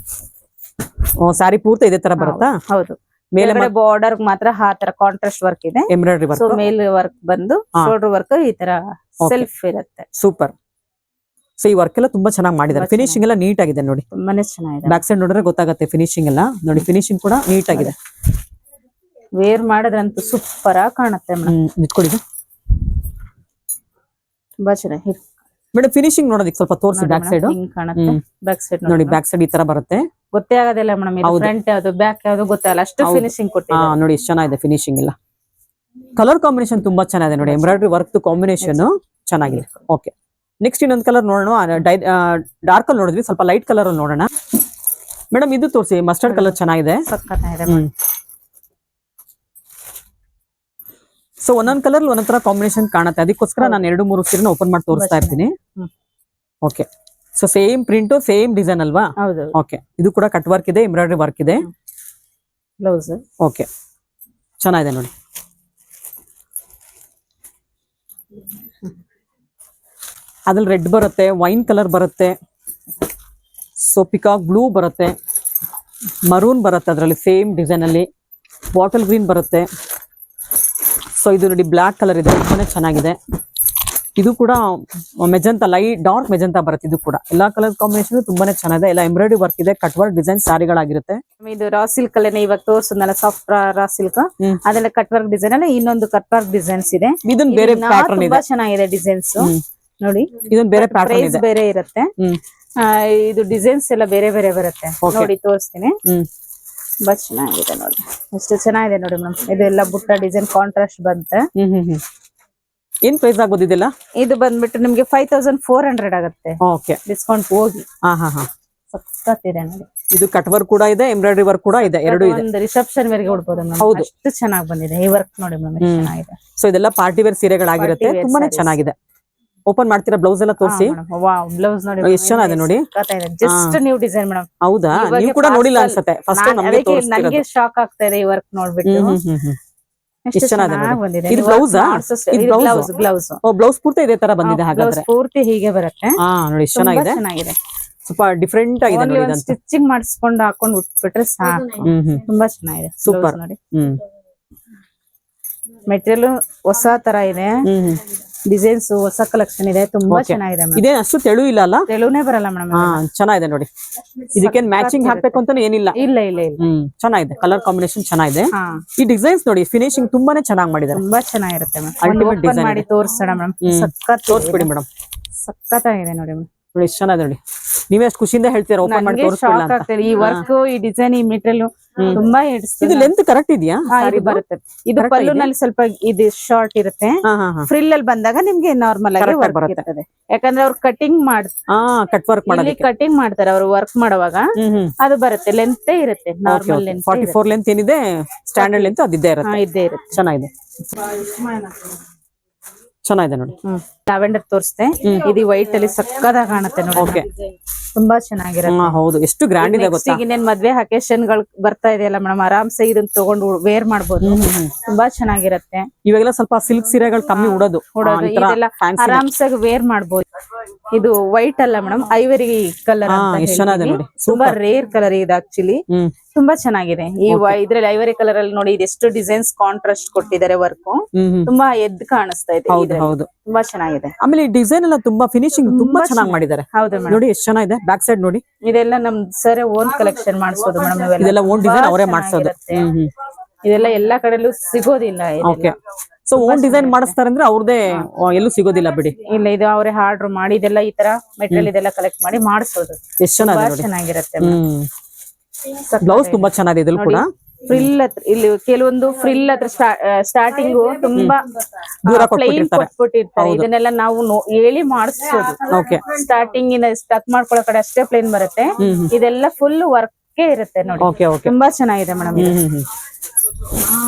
ಸಾರಿ ಪೂರ್ತಿ ಇದೇ ತರ ಬರುತ್ತಾ? ಹೌದು. ಮೇಲೆ ಬಾರ್ಡರ್ ಮಾತ್ರ ಆ ತರ ಕಾಂಟ್ರಾಸ್ಟ್ ವರ್ಕ್ ಇದೆ, ಎಂಬ್ರಾಯ್ಡರಿ ವರ್ಕ್. ಮೇಲೆ ವರ್ಕ್ ಬಂದು ಶೋಲ್ಡರ್ ವರ್ಕ್ ಈ ತರ ಸೆಲ್ಫ್ ಇರುತ್ತೆ. ಸೂಪರ್. ಸೊ ಈ ವರ್ಕ್ ಎಲ್ಲ ತುಂಬಾ ಚೆನ್ನಾಗಿ ಮಾಡಿದ್ದಾರೆ. ಫಿನಿಶಿಂಗ್ ಎಲ್ಲ ನೀಟ್ ಆಗಿದೆ ನೋಡಿ, ತುಂಬಾನೇ ಚೆನ್ನಾಗಿದೆ. ಬ್ಯಾಕ್ ಸೈಡ್ ನೋಡಿದ್ರೆ ಗೊತ್ತಾಗುತ್ತೆ ಫಿನಿಶಿಂಗ್ ಎಲ್ಲ. ನೋಡಿ ಫಿನಿಶಿಂಗ್ ಕೂಡ ನೀಟ್ ಆಗಿದೆ. ವೇರ್ ಮಾಡಿದ್ರಂತೂ ಸೂಪರ್ ಆಗಿ ಕಾಣುತ್ತೆ ಮೇಡಮ್. ನಿಂತ್ಕೊಳ್ಳಿ, ತುಂಬಾ ಚೆನ್ನಾಗಿ. ಮೇಡಮ್ ಫಿನಿಶಿಂಗ್ ನೋಡೋದಕ್ಕೆ ಸ್ವಲ್ಪ ತೋರಿಸಿ. ಬ್ಯಾಕ್ ಸೈಡ್ ಕಾಣುತ್ತೆ. ಬ್ಯಾಕ್ ಸೈಡ್ ನೋಡಿ, ಬ್ಯಾಕ್ ಸೈಡ್ ಈ ತರ ಬರುತ್ತೆ. ಗೊತ್ತೇ ಆಗೋದಿಲ್ಲ ಮೇಡಮ್, ಇದು ಫ್ರಂಟ್ ಯಾವ್ದು ಬ್ಯಾಕ್ ಯಾವ್ದು ಗೊತ್ತಾಗಲ್ಲ, ಅಷ್ಟು ಫಿನಿಶಿಂಗ್ ಕೊಟ್ಟಿದ್ದಾರೆ. ನೋಡಿ ಎಷ್ಟು ಚೆನ್ನಾಗಿದೆ ಫಿನಿಶಿಂಗ್ ಎಲ್ಲ. ಕಲರ್ ಕಾಂಬಿನೇಷನ್ ತುಂಬಾ ಚೆನ್ನಾಗಿದೆ ನೋಡಿ, ಎಂಬ್ರಾಯ್ಡರಿ ವರ್ಕ್ ಕಾಂಬಿನೇಷನ್ ಚೆನ್ನಾಗಿದೆ. ಓಕೆ, ನೆಕ್ಸ್ಟ್ ಇನ್ನೊಂದು ಕಲರ್ ನೋಡೋಣ. ಡಾರ್ಕ್ ಅಲ್ಲಿ ನೋಡಿದ್ವಿ, ಸ್ವಲ್ಪ ಲೈಟ್ ಕಲರ್ ಅಲ್ಲಿ ನೋಡೋಣ. ಮೇಡಮ್ ಇದು ತೋರಿಸಿ, ಮಸ್ಟರ್ಡ್ ಕಲರ್ ಚೆನ್ನಾಗಿದೆ. ಸೊ ಒಂದೊಂದ್ ಕಲರ್ ಒಂದೊಂದ್ ತರ ಕಾಂಬಿನೇಷನ್ ಕಾಣುತ್ತೆ, ಅದಕ್ಕೋಸ್ಕರ ನಾನು 2-3 ಸೀರೆನ ಓಪನ್ ಮಾಡಿ ತೋರಿಸ್ತಾ ಇರ್ತೀನಿ. Okay, so same print same design ಅಲ್ವಾ? ಹೌದು. ಓಕೆ, ಇದು ಕೂಡ ಕಟ್ ವರ್ಕ್ ಇದೆ, ಎಂಬ್ರಾಯ್ಡರಿ ವರ್ಕ್ ಇದೆ. ಬ್ಲೌಸ್ ಓಕೆ, ಚೆನ್ನಾಗಿದೆ ನೋಡಿ. ಅದ್ರಲ್ಲಿ ರೆಡ್ ಬರುತ್ತೆ, ವೈನ್ ಕಲರ್ ಬರುತ್ತೆ, ಸೊ ಪಿಕಾಕ್ ಬ್ಲೂ ಬರುತ್ತೆ, ಮರೂನ್ ಬರುತ್ತೆ, ಅದರಲ್ಲಿ ಸೇಮ್ ಡಿಸೈನ್ ಅಲ್ಲಿ ಬಾಟಲ್ ಗ್ರೀನ್ ಬರುತ್ತೆ. ಸೊ ಇದು ನೋಡಿ ಬ್ಲಾಕ್ ಕಲರ್ ಇದೆ, ತುಂಬಾನೇ ಚೆನ್ನಾಗಿದೆ. ಇದು ಕೂಡ ಮೆಜಂತಾ, ಲೈಟ್ ಡಾರ್ಕ್ ಮೆಜಂತಾ ಬರುತ್ತೆ. ಇದು ಕೂಡ ಎಲ್ಲಾ ಕಲರ್ ಕಾಂಬಿನೇಷನ್ ತುಂಬಾನೇ ಚೆನ್ನಾಗಿದೆ. ಎಲ್ಲ ಎಂಬ್ರಾಯ್ಡರಿ ವರ್ಕ್ ಇದೆ, ಕಟ್ ವರ್ಕ್ ಡಿಸೈನ್ ಸಾರಿಗಳಾಗಿರುತ್ತೆ. ಇದು ರಾ ಸಿಲ್ಕ್ ಅಲ್ಲೇ ಇವಾಗ ತೋರಿಸಿದ್ನಲ್ಲ, ಸಾಫ್ಟ್ ರಾ ಸಿಲ್ಕ್, ಅದೆಲ್ಲ ಕಟ್ ವರ್ಕ್ ಡಿಸೈನ್ ಅಲ್ಲ. ಇನ್ನೊಂದು ಕಟ್ ವರ್ಕ್ ಡಿಸೈನ್ಸ್ ಇದೆ, ಇದೊಂದು ಬೇರೆ ಪ್ಯಾಟರ್ನ್ ಇದೆ, ತುಂಬಾ ಚೆನ್ನಾಗಿದೆ ಡಿಸೈನ್ಸ್ ನೋಡಿ. ಇದೊಂದು ಬೇರೆ ಪ್ಯಾಟರ್ನ್ ಇದೆ, ಬೇರೆ ಇರುತ್ತೆ. ಇದು ಡಿಸೈನ್ಸ್ ಎಲ್ಲ ಬೇರೆ ಬೇರೆ ಬರುತ್ತೆ ನೋಡಿ, ತೋರಿಸ್ತೀನಿ. ತುಂಬಾ ಚೆನ್ನಾಗಿದೆ ನೋಡಿ, ಎಷ್ಟು ಚೆನ್ನಾಗಿದೆ ನೋಡಿ ಮೇಡಮ್. ಇದೆಲ್ಲ ಬುಟ್ಟ ಡಿಸೈನ್ ಕಾಂಟ್ರಾಸ್ಟ್ ಬಂತೆ. ಏನ್ ಪ್ರೈಸ್ ಆಗ್ಬೋದು ಇದೆಲ್ಲ? ಇದು ಬಂದ್ಬಿಟ್ಟು ನಿಮ್ಗೆ 5400 ಆಗುತ್ತೆ. ಓಕೆ, ಡಿಸ್ಕೌಂಟ್ ಹೋಗಿ. ಸಕ್ಕತ್ತಿದೆ ನೋಡಿ. ಇದು ಕಟ್ ವರ್ಕ್ ಕೂಡ ಇದೆ, ಎಂಬ್ರಾಯ್ಡರಿ ವರ್ಕ್ ಕೂಡ ಇದೆ, ಎರಡು ಇದೆ. ಒಂದು ರಿಸೆಪ್ಷನ್ ವೇರ್ಗೆ ಉಡ್ಬೋದು ಮೇಡಮ್. ಹೌದು, ಎಷ್ಟು ಚೆನ್ನಾಗಿ ಬಂದಿದೆ ಈ ವರ್ಕ್ ನೋಡಿ ಮೇಡಮ್, ಎಷ್ಟು ಚೆನ್ನಾಗಿದೆ. ಸೊ ಇದೆಲ್ಲ ಪಾರ್ಟಿ ವೇರ್ ಸೀರೆಗಳಾಗಿರುತ್ತೆ, ತುಂಬಾನೇ ಚೆನ್ನಾಗಿದೆ. ಓಪನ್ ಮಾಡ್ತೀರಾ? ಬ್ಲೌಸ್ ಎಲ್ಲ ತೋರಿಸಿ. ಬ್ಲೌಸ್ ನೋಡಿ ಎಷ್ಟು ಚೆನ್ನಾಗಿದೆ ನೋಡಿ. Just new design madam. ಹೌದಾ? ನೀವು ಕೂಡ ನೋಡಿಲ್ಲ ಅನ್ಸುತ್ತೆ, ಫಸ್ಟ್ ನನಗೆ ಶಾಕ್ ಆಗ್ತಾ ಇದೆ ಈ ವರ್ಕ್ ನೋಡ್ಬಿಟ್ಟು. ಎಷ್ಟು ಚೆನ್ನಾಗಿದೆ. ಇದು ಬ್ಲೌಸ್ ಬ್ಲೌಸ್ ಬ್ಲೌಸ್ ಪೂರ್ತಿ ಇದೇ ತರ ಬಂದಿದೆ ಹಾಗಾದ್ರೆ? ಪೂರ್ತಿ ಹೀಗೆ ಬರುತ್ತೆ. ನೋಡಿ ಎಷ್ಟು ಚೆನ್ನಾಗಿದೆ, ಚೆನ್ನಾಗಿದೆ, ಸ್ವಲ್ಪ ಡಿಫ್ರೆಂಟ್ ಆಗಿದೆ ನೋಡಿ. ಸ್ಟಿಚಿಂಗ್ ಮಾಡಿಸ್ಕೊಂಡು ಹಾಕೊಂಡು ಉಟ್ಬಿಟ್ರೆ ಸಾಕು, ತುಂಬಾ ಚೆನ್ನಾಗಿದೆ. ಸೂಪರ್ ನೋಡಿ, ಮೆಟೀರಿಯಲ್ ಹೊಸ ತರ ಇದೆ, ಡಿಸೈನ್ಸ್ ಹೊಸ ಕಲೆಕ್ಷನ್ ಇದೆ, ತುಂಬಾ Okay. ಚೆನ್ನಾಗಿದೆ ಮೇಡಮ್. ಇದೇ ಅಷ್ಟು ತೆಳು ಇಲ್ಲ ಅಲ್ಲ? ತೆಳುನೇ ಬರಲ್ಲ ಮೇಡಮ್. ಹಾ ಚೆನ್ನಾಗಿದೆ ನೋಡಿ. ಇದಕ್ಕೇನ್ ಮ್ಯಾಚಿಂಗ್ ಹಾಕ್ಬೇಕು ಅಂತಾನೆ ಏನಿಲ್ಲ. ಇಲ್ಲ ಇಲ್ಲ ಇಲ್ಲ. ಚೆನ್ನಾಗಿದೆ, ಕಲರ್ ಕಾಂಬಿನೇಷನ್ ಚೆನ್ನಾಗಿದೆ. ಹಾ ಈ ಡಿಸೈನ್ಸ್ ನೋಡಿ, ಫಿನಿಶಿಂಗ್ ತುಂಬಾನೇ ಚೆನ್ನಾಗಿ ಮಾಡಿದ್ದಾರೆ. ತುಂಬಾ ಚೆನ್ನಾಗಿರುತ್ತೆ Ultimate ಮೇಡಮ್. design ಮಾಡಿ ತೋರಿಸೋಣ ಮೇಡಮ್. ತೋರಿಸ್ಬಿಡಿ ಮೇಡಮ್. ಸಕ್ಕತ್ತಾಗಿದೆ ನೋಡಿ ಮೇಡಮ್. ನೋಡಿ ಎಷ್ಟು ಚೆನ್ನಾಗಿದೆ ನೋಡಿ. ನೀವೇ ಅಷ್ಟು ಖುಷಿಯಿಂದ ಹೇಳ್ತೀರಾ ಓಪನ್ ಮಾಡಿ ನನಗೆ ತೋರಿಸ್ಕೊಳ್ಳ ಶಾಕ್ ಅಂತ. ಆಗ್ತದೆ ಈ ವರ್ಕ್, ಈ ಡಿಸೈನ್, ಈ ಮೆಟೀರಿಯಲ್ ತುಂಬಾ ಹಿಡಿಸ್ತದೆ. ಇದು ಲೆಂತ್ ಕರೆಕ್ಟ್ ಇದೆಯಾ? ಇದು ಬರುತ್ತೆ. ಇದು ಪಲ್ಲುನಲ್ಲಿ ಸ್ವಲ್ಪ ಇದು ಶಾರ್ಟ್ ಇರುತ್ತೆ. ಫ್ರಿಲ್ ಅಲ್ಲಿ ಬಂದಾಗ ನಿಮ್ಗೆ ನಾರ್ಮಲ್ ಆಗಿ Correct ಆಗಿ ವರ್ಕ್ ಬರುತ್ತೆ. ಇರ್ತದೆ. ಯಾಕಂದ್ರೆ ಅವ್ರು ಕಟಿಂಗ್ ಕಟ್ ವರ್ಕ್ ಇಲ್ಲಿ ಮಾಡೋದಕ್ಕೆ. ಕಟಿಂಗ್ ಮಾಡ್ತಾರೆ ಅವ್ರು ವರ್ಕ್ ಮಾಡುವಾಗ. ಅದು ಬರುತ್ತೆ, ಲೆಂತ್ ಇರುತ್ತೆ, ನಾರ್ಮಲ್ ಲೆಂತ್ 44 ಲೆಂತ್ ಏನಿದೆ ಸ್ಟ್ಯಾಂಡರ್ಡ್ ಲೆಂತ್ ಅದಿದ್ದೇ ಇರುತ್ತೆ. ಇದ್ದೇ ಇರುತ್ತೆ. ಚೆನ್ನಾಗಿದೆ, ಚೆನ್ನಾಗಿದೆ ನೋಡಿ. ಲ್ಯಾವೆಂಡರ್ ತೋರಿಸ್ತೆ. ಇದು ವೈಟ್ ಅಲ್ಲಿ ಸಕ್ಕದಾಗ ಕಾಣುತ್ತೆ ನೋಡಿ. ಓಕೆ, ತುಂಬಾ ಚೆನ್ನಾಗಿರುತ್ತೆ. ಹೌದು ಎಷ್ಟು ಗ್ರ್ಯಾಂಡ್ ಇದೆ ಗೊತ್ತಾ. ಇನ್ನೇನ್ ಮದ್ವೆ ಅಕೇಶನ್ ಗಳು ಬರ್ತಾ ಇದೆಯಲ್ಲ ಮೇಡಮ್, ಆರಾಮ್ಸೆ ಇದನ್ನ ತಗೊಂಡು ವೇರ್ ಮಾಡ್ಬೋದು. ತುಂಬಾ ಚೆನ್ನಾಗಿರುತ್ತೆ. ಇವಾಗೆಲ್ಲ ಸ್ವಲ್ಪ ಸಿಲ್ಕ್ ಸೀರೆಗಳು ಕಮ್ಮಿ ಉಡೋದು. ಇದೆಲ್ಲ ಆರಾಮ್ಸೆ ವೇರ್ ಮಾಡ್ಬೋದು. ಇದು ವೈಟ್ ಅಲ್ಲ ಮೇಡಮ್, ಐವರಿ ಕಲರ್ ಅಂತ ಎಷ್ಟು ಚೆನ್ನಾಗಿದೆ ಹೇಳ್ತೀವಿ. ನೋಡಿ. ತುಂಬಾ ರೇರ್ ಕಲರ್ ಇದು ಆಕ್ಚುಲಿ. ತುಂಬಾ ಚೆನ್ನಾಗಿದೆ. ಈ ಇದ್ರಲ್ಲಿ ಐವರಿ ಕಲರ್ ಅಲ್ಲಿ ನೋಡಿ, ಇದೆಷ್ಟು ಡಿಸೈನ್ಸ್ ಕಾಂಟ್ರಾಸ್ಟ್ ಕೊಟ್ಟಿದ್ದಾರೆ ವರ್ಕ್. ತುಂಬಾ ಎದ್ದು ಕಾಣಿಸ್ತಾ ಇದೆ. ಹೌದು ಹೌದು, ತುಂಬಾ ಚೆನ್ನಾಗಿದೆ. ಆಮೇಲೆ ಈ ಡಿಸೈನ್ ಎಲ್ಲ ತುಂಬಾ ಫಿನಿಶಿಂಗ್ ತುಂಬಾ ಚೆನ್ನಾಗಿ ಮಾಡಿದ್ದಾರೆ. ಹೌದು ಮೇಡಮ್. ನೋಡಿ ಎಷ್ಟು ಚೆನ್ನಾಗಿದೆ. ಬ್ಯಾಕ್ ಸೈಡ್ ನೋಡಿ, ಇದೆಲ್ಲ ನಮ್ ಸರ್ ಓನ್ ಕಲೆಕ್ಷನ್ ಮಾಡಿಸೋದು ಮೇಡಮ್. ಇದೆಲ್ಲ ಓನ್ ಡಿಸೈನ್ ಅವರೇ ಮಾಡಿಸೋದು. ಇದೆಲ್ಲ ಎಲ್ಲಾ ಕಡೆಲೂ ಸಿಗೋದಿಲ್ಲ. ಓಕೆ, ಸೊ ಓನ್ ಡಿಸೈನ್ ಮಾಡಿಸ್ತಾರೆ ಅಂದ್ರೆ ಅವ್ರದೇ ಎಲ್ಲೂ ಸಿಗೋದಿಲ್ಲ ಬಿಡಿ. ಇಲ್ಲ, ಇದು ಅವರೇ ಆರ್ಡರ್ ಮಾಡಿ ಇದೆಲ್ಲ ಈ ತರ ಮೆಟೀರಿಯಲ್ ಇದೆಲ್ಲ ಕಲೆಕ್ಟ್ ಮಾಡಿ ಮಾಡಿಸೋದು. ಎಷ್ಟು ಚೆನ್ನಾಗಿದೆ ನೋಡಿ. ಚೆನ್ನಾಗಿರುತ್ತೆ. ಬ್ಲೌಸ್ ತುಂಬಾ ಚೆನ್ನಾಗಿದೆ ಇದ್ರಲ್ಲಿ ಕೂಡ. ಫ್ರಿಲ್ ಇಲ್ಲಿ ಕೆಲವೊಂದು ಫ್ರಿಲ್ ಹತ್ರ ಸ್ಟಾರ್ಟಿಂಗ್ ತುಂಬಾ ದೂರ ಪ್ಲೈನ್ ಕೊಟ್ಬಿಟ್ಟಿರ್ತಾರೆ. ಇದನ್ನೆಲ್ಲ ನಾವು ಹೇಳಿ ಮಾಡಿಸೋದು. ಓಕೆ, ಸ್ಟಾರ್ಟಿಂಗ್ ಇಂದ ಸ್ಟಕ್ ಮಾಡ್ಕೊಳ್ಳೋ ಕಡೆ ಅಷ್ಟೇ ಪ್ಲೇನ್ ಬರುತ್ತೆ. ಇದೆಲ್ಲ ಫುಲ್ ವರ್ಕ್ ಇರುತ್ತೆ ನೋಡಿ. ಓಕೆ ಓಕೆ, ತುಂಬಾ ಚೆನ್ನಾಗಿದೆ ಮೇಡಮ್.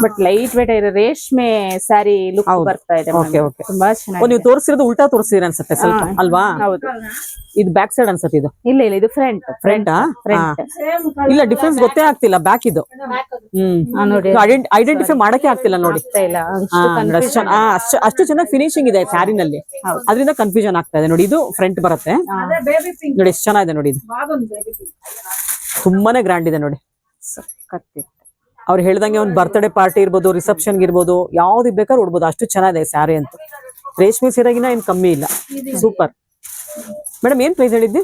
ಬಟ್ ಲೈಟ್ ವೇಟ್ ಇದೆ, ರೇಷ್ಮೆ ಸ್ಯಾರಿ ಲುಕ್ ಬರ್ತಾ ಇದೆ. ಓಕೆ ಓಕೆ, ತುಂಬಾ ಚೆನ್ನಾಗಿದೆ. ನೀವು ತೋರಿಸಿರೋದು ಉಲ್ಟಾ ತೋರಿಸಿದ್ರೆ ಅನ್ಸುತ್ತೆ ಸ್ವಲ್ಪ ಅಲ್ವಾ? ಹೌದು. ಇದು ಬ್ಯಾಕ್ ಸೈಡ್ ಅನ್ಸುತ್ತೆ. ಇದು ಇಲ್ಲ ಇಲ್ಲ, ಇದು ಫ್ರಂಟ್. ಫ್ರಂಟಾ? ಇಲ್ಲ, ಡಿಫ್ರೆನ್ಸ್ ಗೊತ್ತೇ ಆಗ್ತಿಲ್ಲ ಬ್ಯಾಕ್ ಇದು. ನೋಡಿ, ಐಡೆಂಟಿಫೈ ಮಾಡಕ್ಕೆ ಆಗ್ತಿಲ್ಲ ನೋಡಿ. ಇಲ್ಲ ಅಷ್ಟು ಚೆನ್ನಾಗಿ ಫಿನಿಶಿಂಗ್ ಇದೆ ಸ್ಯಾರಿನಲ್ಲಿ, ಅದರಿಂದ ಕನ್ಫ್ಯೂಷನ್ ಆಗ್ತಾ ಇದೆ ನೋಡಿ. ಇದು ಫ್ರಂಟ್ ಬರುತ್ತೆ ನೋಡಿ, ಎಷ್ಟು ಚೆನ್ನಾಗಿದೆ ನೋಡಿ. ಇದು ತುಂಬಾನೇ ಗ್ರ್ಯಾಂಡ್ ಇದೆ ನೋಡಿ. ಅವ್ರು ಹೇಳ್ದಂಗೆ ಒಂದು ಬರ್ತ್ಡೇ ಪಾರ್ಟಿ ಇರ್ಬೋದು, ರಿಸೆಪ್ಷನ್ ಇರ್ಬೋದು, ಯಾವ್ದು ಬೇಕಾದ್ರೂ ಉಡ್ಬೋದು. ಅಷ್ಟು ಚೆನ್ನಾಗಿದೆ ಸ್ಯಾರಿ ಅಂತ. ರೇಷ್ಮೆ ಸೀರೆಗಿನ ಏನ್ ಕಮ್ಮಿ ಇಲ್ಲ. Super madam. ಏನ್ ಪ್ರೈಸ್ ಹೇಳಿದ್ದಿ?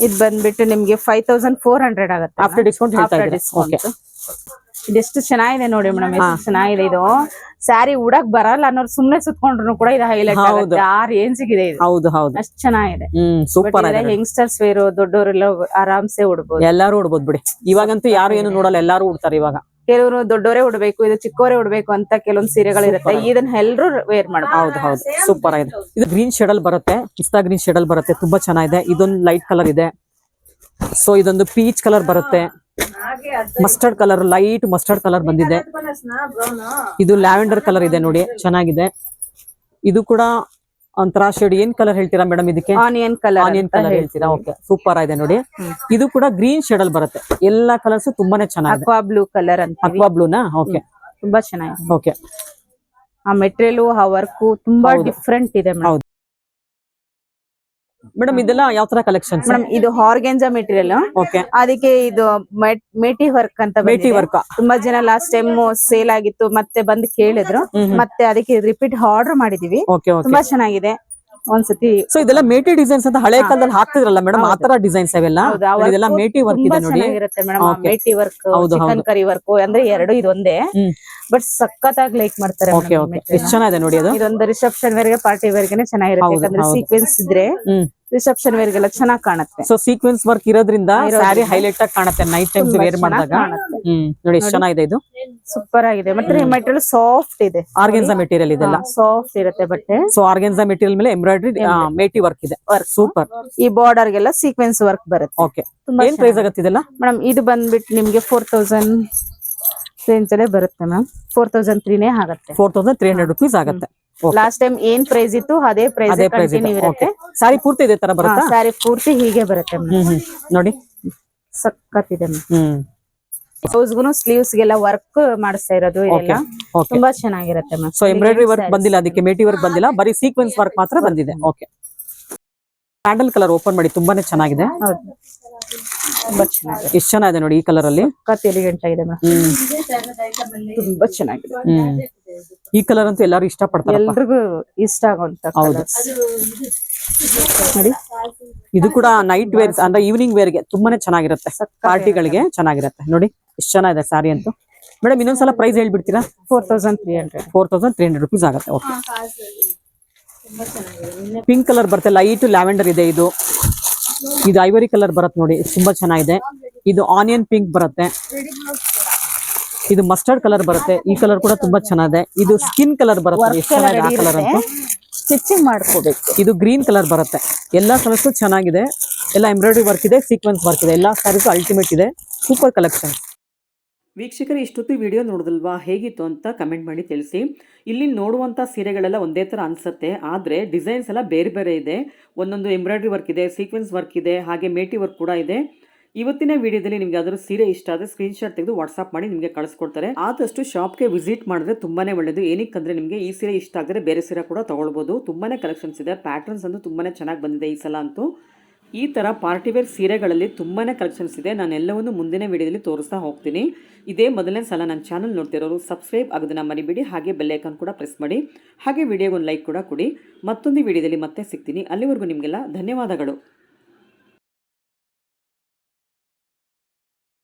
ಇದು ಬಂದ್ಬಿಟ್ಟು ನಿಮ್ಗೆ 5400 ಆಗುತ್ತೆ. ಆಫ್ಟರ್ ಡಿಸ್ಕೌಂಟ್ ಹೇಳ್ತಾ ಇದ್ದೀರಾ? ಓಕೆ, ಇದೆಷ್ಟು ಚೆನ್ನಾಗಿದೆ ನೋಡಿ ಮೇಡಮ್. ಎಷ್ಟು ಚೆನ್ನಾಗಿದೆ ಇದು. ಸ್ಯಾರಿ ಉಡಕ್ ಬರಲ್ಲ ಅನ್ನೋರು ಸುಮ್ನೆ ಸುತ್ಕೊಂಡ್ರು ಕೂಡ ಇದು ಹೈಲೈಟ್ ಆಗುತ್ತೆ. ಆ ರೇಂಜ್ಗಿದೆ ಇದು. ಹೌದು ಹೌದು, ಅಷ್ಟು ಚೆನ್ನಾಗಿದೆ. ಸೂಪರ್. ಯಂಗ್ಸ್ಟರ್ಸ್ ವೇರ್, ದೊಡ್ಡವರೆಲ್ಲ ಆರಾಮ್ಸೆ ಉಡ್ಬೋದು. ಎಲ್ಲಾರು ಉಡ್ಬೋದು ಬಿಡಿ. ಇವಾಗಂತೂ ಯಾರು ಏನು ನೋಡಲ್ಲ, ಎಲ್ಲಾರು ಉಡ್ತಾರೆ ಇವಾಗ. ಕೆಲವರು ದೊಡ್ಡವರೇ ಉಡ್ಬೇಕು, ಇದು ಚಿಕ್ಕವರೇ ಉಡ್ಬೇಕು ಅಂತ ಕೆಲವೊಂದು ಸೀರೆಗಳು ಇರುತ್ತೆ. ಇದನ್ನ ಎಲ್ಲರೂ ವೇರ್ ಮಾಡ್ಬೋದು. ಹೌದು ಹೌದು, ಸೂಪರ್ ಆಗಿದೆ. ಇದು ಗ್ರೀನ್ ಶೇಡ್ ಅಲ್ಲಿ ಬರುತ್ತೆ, ಪಿಸ್ತಾ ಗ್ರೀನ್ ಶೇಡ್ ಅಲ್ಲಿ ಬರುತ್ತೆ. ತುಂಬಾ ಚೆನ್ನಾಗಿದೆ. ಇದೊಂದು ಲೈಟ್ ಕಲರ್ ಇದೆ. ಸೊ ಇದೊಂದು ಪೀಚ್ ಕಲರ್ ಬರುತ್ತೆ. Mustard colour, light mustard colour ಬಂದಿದೆ. ಇದು ಲ್ಯಾವೆಂಡರ್ ಕಲರ್ ಇದೆ ನೋಡಿ, ಚೆನ್ನಾಗಿದೆ. ಇದು ಕೂಡ ಒಂಥರ ಶೇಡ್. ಏನ್ ಕಲರ್ ಹೇಳ್ತೀರಾ ಮೇಡಮ್ ಇದಕ್ಕೆ? Onion colour. ಆನಿಯನ್ ಕಲರ್ ಹೇಳ್ತೀರಾ? ಓಕೆ, ಸೂಪರ್ ಆಗಿದೆ ನೋಡಿ. ಇದು ಕೂಡ ಗ್ರೀನ್ ಶೇಡ್ ಅಲ್ಲಿ ಬರುತ್ತೆ. ಎಲ್ಲಾ ಕಲರ್ಸ್ ತುಂಬಾನೇ ಚೆನ್ನಾಗಿದೆ. ಅಕ್ವಾ ಬ್ಲೂ ಕಲರ್ ಅಂತ. ಅಕ್ವಾ ಬ್ಲೂನಾ? ಓಕೆ, ತುಂಬಾ ಚೆನ್ನಾಗಿದೆ. ಓಕೆ, ಆ ಮೆಟೀರಿಯಲ್, ಆ ವರ್ಕ್ ತುಂಬಾ ಡಿಫ್ರೆಂಟ್ ಇದೆ ಮೇಡಮ್. ಮೇಡಮ್ ಇದೆಲ್ಲ ಯಾವ ತರ ಕಲೆಕ್ಷನ್ ಮೇಡಮ್? ಇದು ಆರ್ಗೆನ್ಜಾ ಮೆಟೀರಿಯಲ್. ಓಕೆ, ಅದಕ್ಕೆ ಇದು ಮೇಟಿ ವರ್ಕ್ ಅಂತ ಮೇಟಿ ವರ್ಕ್. ತುಂಬಾ ಜನ ಲಾಸ್ಟ್ ಟೈಮ್ ಸೇಲ್ ಆಗಿತ್ತು, ಮತ್ತೆ ಬಂದು ಕೇಳಿದ್ರು. ಮತ್ತೆ ಅದಕ್ಕೆ ರಿಪೀಟ್ ಆರ್ಡರ್ ಮಾಡಿದೀವಿ. ಓಕೆ ಓಕೆ, ತುಂಬಾ ಚೆನ್ನಾಗಿದೆ. ಒಂದ್ಸತಿ ಸೊ ಇದೆಲ್ಲ ಮೇಟಿ ಡಿಸೈನ್ಸ್ ಅಂತ ಹಳೆ ಕಾಲದಲ್ಲಿ ಹಾಕ್ತಿದ್ರಲ್ಲ ಮೇಡಮ್, ಆತರ ಡಿಸೈನ್ಸ್ ಅವೆಲ್ಲ. ಇದೆಲ್ಲ ಮೇಟಿ ವರ್ಕ್ ಇದೆ ನೋಡಿ. ಚೆನ್ನಾಗಿರುತ್ತೆ ಮೇಡಮ್. ಮೇಟಿ ವರ್ಕ್, ಚಿಕನ್ ಕರಿ ವರ್ಕ್ ಅಂದ್ರೆ ಎರಡು ಇದೊಂದೇ. ಬಟ್ ಸಖತ್ತಾಗಿ ಲೈಕ್ ಮಾಡ್ತಾರೆ. ಓಕೆ ಓಕೆ, ಎಷ್ಟು ಚೆನ್ನಾಗಿದೆ ನೋಡಿ. ಅದು ಇದೊಂದು ರಿಸೆಪ್ಷನ್ ವೇರ್ ಗೆ, ಪಾರ್ಟಿ ವೇರ್ ಗೆ ಚೆನ್ನಾಗಿರುತ್ತೆ. ಯಾಕಂದ್ರೆ ಸೀಕ್ವೆನ್ಸ್ ಇದ್ರೆ ರಿಸೆಪ್ಷನ್ ವೇರ್ ಗೆಲ್ಲ ಚೆನ್ನಾಗಿ ಕಾಣುತ್ತೆ. ಸೊ ಸೀಕ್ವೆನ್ಸ್ ವರ್ಕ್ ಇರೋದ್ರಿಂದ ಸ್ಯಾರಿ ಹೈಲೈಟ್ ಆಗಿ ಕಾಣುತ್ತೆ ನೈಟ್ ಟೈಮ್ಸ್ ವೇರ್ ಮಾಡಿದಾಗ. ನೋಡಿ ಎಷ್ಟು ಚೆನ್ನಾಗಿದೆ. ಇದು ಸೂಪರ್ ಆಗಿದೆ. ಮತ್ತೆ ಮೆಟೀರಿಯಲ್ ಸಾಫ್ಟ್ ಇದೆ. ಆರ್ಗೆನ್ಸಾ ಮೆಟೀರಿಯಲ್ ಇದೆಲ್ಲ ಸಾಫ್ಟ್ ಇರುತ್ತೆ ಬಟ್ಟೆ. ಸೊ ಆರ್ಗೆನ್ಸಾ ಮೆಟೀರಿಯಲ್ ಮೇಲೆ ಎಂಬ್ರಾಯ್ಡ್ರಿ ಮೇಟಿ ವರ್ಕ್ ಇದೆ. ಸೂಪರ್. ಈ ಬಾರ್ಡರ್ ಗೆಲ್ಲ ಸೀಕ್ವೆನ್ಸ್ ವರ್ಕ್ ಬರುತ್ತೆ. ಓಕೆ, ಏನ್ ಪ್ರೈಸ್ ಆಗುತ್ತೆ ಇದೆಲ್ಲ ಮೇಡಮ್? ಇದು ಬಂದ್ಬಿಟ್ಟು ನಿಮ್ಗೆ 4000 ರೇಂಜ್ ಅಲ್ಲೇ ಬರುತ್ತೆ ಮ್ಯಾಮ್. 4003 ಆಗುತ್ತೆ. 4300 ರೂಪೀಸ್ ಆಗುತ್ತೆ. ಲಾಸ್ಟ್ ಟೈಮ್ ಏನ್ ಪ್ರೈಸ್ ಇತ್ತು ಅದೇ ಪ್ರೈಸ್ ಕಂಟಿನ್ಯೂ ಇರುತ್ತೆ. ಸಾರಿ ಪೂರ್ತಿ ಇದೇ ತರ ಬರುತ್ತಾ? ಸಾರಿ ಪೂರ್ತಿ ಹೀಗೆ ಬರುತ್ತೆ ನೋಡಿ, ಸಕ್ಕತ್ತಿದೆ. ಬ್ಲೌಸ್ಗೂ ಸ್ಲೀವ್ಸ್ ಗೆಲ್ಲ ವರ್ಕ್ ಮಾಡಿಸ್ತಾ ಇರೋದು ಇದೆಲ್ಲ ತುಂಬಾ ಚೆನ್ನಾಗಿರುತ್ತೆ ಮ್ಯಾಮ್. ಸೊ ಎಂಬ್ರಾಯ್ಡ್ರಿ ವರ್ಕ್ ಬಂದಿಲ್ಲ, ಅದಕ್ಕೆ ಮೇಟಿ ವರ್ಕ್ ಬಂದಿಲ್ಲ, ಬರೀ ಸೀಕ್ವೆನ್ಸ್ ವರ್ಕ್ ಮಾತ್ರ ಬಂದಿದೆ. ಓಕೆ, ಸ್ಯಾಂಡಲ್ ಕಲರ್ ಓಪನ್ ಮಾಡಿ, ತುಂಬಾನೇ ಚೆನ್ನಾಗಿದೆ. ತುಂಬಾ ಚೆನ್ನಾಗಿದೆ. ಎಷ್ಟು ಚೆನ್ನಾಗಿದೆ ನೋಡಿ ಈ ಕಲರ್ ಅಲ್ಲಿ. ಎಲಿಗೆಂಟ್ ಆಗಿದೆ ಮ್ಯಾಮ್. ತುಂಬಾ ಚೆನ್ನಾಗಿದೆ. ಈ ಕಲರ್ ಅಂತೂ ಎಲ್ಲರೂ ಇಷ್ಟಪಡ್ತಾರೆ. ಎಲ್ರಿಗೂ ಇಷ್ಟ ಆಗುವಂತ ಹೌದು. ನೋಡಿ, ಇದು ಕೂಡ ನೈಟ್ ವೇರ್ ಅಂದ್ರೆ ಈವ್ನಿಂಗ್ ವೇರ್ಗೆ ತುಂಬಾನೇ ಚೆನ್ನಾಗಿರುತ್ತೆ, ಪಾರ್ಟಿಗಳಿಗೆ ಚೆನ್ನಾಗಿರುತ್ತೆ. ನೋಡಿ ಎಷ್ಟು ಚೆನ್ನಾಗಿದೆ ಸ್ಯಾರಿ ಅಂತೂ. ಮೇಡಮ್ ಇನ್ನೊಂದ್ಸಲ ಪ್ರೈಸ್ ಹೇಳ್ಬಿಡ್ತೀರಾ? 4300 rupees ಆಗುತ್ತೆ. ಓಕೆ. ಪಿಂಕ್ ಕಲರ್ ಬರುತ್ತೆ, ಲೈಟ್ ಲ್ಯಾವೆಂಡರ್ ಇದೆ. ಇದು ಐವರಿ ಕಲರ್ ಬರುತ್ತೆ ನೋಡಿ, ತುಂಬಾ ಚೆನ್ನಾಗಿದೆ. ಇದು ಆನಿಯನ್ ಪಿಂಕ್ ಬರುತ್ತೆ. ಇದು ಮಸ್ಟರ್ಡ್ ಕಲರ್ ಬರುತ್ತೆ. ಈ ಕಲರ್ ಕೂಡ ತುಂಬಾ ಚೆನ್ನಾಗಿದೆ. ಇದು ಸ್ಕಿನ್ ಕಲರ್ ಬರುತ್ತೆ. ಎಷ್ಟು ಚೆನ್ನಾಗಿದೆ ಆ ಕಲರ್ ಅಂತೂ. ಸ್ಟಿಚಿಂಗ್ ಮಾಡ್ಕೋಬೇಕು. ಇದು ಗ್ರೀನ್ ಕಲರ್ ಬರುತ್ತೆ. ಎಲ್ಲಾ ಕಲರ್ಸು ಚೆನ್ನಾಗಿದೆ. ಎಲ್ಲ ಎಂಬ್ರಾಯ್ಡರಿ ವರ್ಕ್ ಇದೆ, ಸೀಕ್ವೆನ್ಸ್ ವರ್ಕ್ ಇದೆ. ಎಲ್ಲಾ ಸ್ಯಾರೀಸು ಅಲ್ಟಿಮೇಟ್ ಇದೆ. Super collection. ವೀಕ್ಷಕರು, ಇಷ್ಟೊತ್ತು ವಿಡಿಯೋ ನೋಡಿದಲ್ವಾ, ಹೇಗಿತ್ತು ಅಂತ ಕಮೆಂಟ್ ಮಾಡಿ ತಿಳಿಸಿ. ಇಲ್ಲಿ ನೋಡುವಂಥ ಸೀರೆಗಳೆಲ್ಲ ಒಂದೇ ಥರ ಅನಿಸುತ್ತೆ, ಆದರೆ ಡಿಸೈನ್ಸ್ ಎಲ್ಲ ಬೇರೆ ಬೇರೆ ಇದೆ. ಒಂದೊಂದು ಎಂಬ್ರಾಯ್ಡ್ರಿ ವರ್ಕ್ ಇದೆ, ಸೀಕ್ವೆನ್ಸ್ ವರ್ಕ್ ಇದೆ, ಹಾಗೆ ಮೇಟಿ ವರ್ಕ್ ಕೂಡ ಇದೆ. ಇವತ್ತಿನ ವಿಡಿಯೋದಲ್ಲಿ ನಿಮಗೆ ಯಾವ್ದಾದ್ರು ಸೀರೆ ಇಷ್ಟ ಆದರೆ ಸ್ಕ್ರೀನ್ಶಾಟ್ ತೆಗೆದು ವಾಟ್ಸ್ಆಪ್ ಮಾಡಿ ನಿಮಗೆ ಕಳಿಸ್ಕೊಡ್ತಾರೆ. ಆದಷ್ಟು ಶಾಪ್ಗೆ ವಿಸಿಟ್ ಮಾಡಿದ್ರೆ ತುಂಬಾನೇ ಒಳ್ಳೆಯದು. ಏನಕ್ಕಂದ್ರೆ ನಿಮಗೆ ಈ ಸೀರೆ ಇಷ್ಟ ಆದರೆ ಬೇರೆ ಸೀರೆ ಕೂಡ ತೊಗೊಳ್ಬೋದು. ತುಂಬಾನೇ ಕಲೆಕ್ಷನ್ಸ್ ಇದೆ. ಪ್ಯಾಟರ್ನ್ಸ್ ಅಂತೂ ತುಂಬಾನೇ ಚೆನ್ನಾಗಿ ಬಂದಿದೆ ಈ ಸಲ ಅಂತೂ. ಈ ಥರ ಪಾರ್ಟಿವೇರ್ ಸೀರೆಗಳಲ್ಲಿ ತುಂಬಾ ಕಲೆಕ್ಷನ್ಸ್ ಇದೆ. ನಾನು ಎಲ್ಲವನ್ನು ಮುಂದಿನ ವಿಡಿಯೋದಲ್ಲಿ ತೋರಿಸ್ತಾ ಹೋಗ್ತೀನಿ. ಇದೇ ಮೊದಲನೇ ಸಲ ನನ್ನ ಚಾನಲ್ ನೋಡ್ತಿರೋರು ಸಬ್ಸ್ಕ್ರೈಬ್ ಆಗೋದನ್ನ ಮರಿಬೇಡಿ. ಹಾಗೆ ಬೆಲ್ ಐಕಾನ್ ಕೂಡ ಪ್ರೆಸ್ ಮಾಡಿ. ಹಾಗೆ ವಿಡಿಯೋಗೊಂದು ಲೈಕ್ ಕೂಡ ಕೊಡಿ. ಮತ್ತೊಂದು ವಿಡಿಯೋದಲ್ಲಿ ಮತ್ತೆ ಸಿಗ್ತೀನಿ. ಅಲ್ಲಿವರೆಗೂ ನಿಮಗೆಲ್ಲ ಧನ್ಯವಾದಗಳು.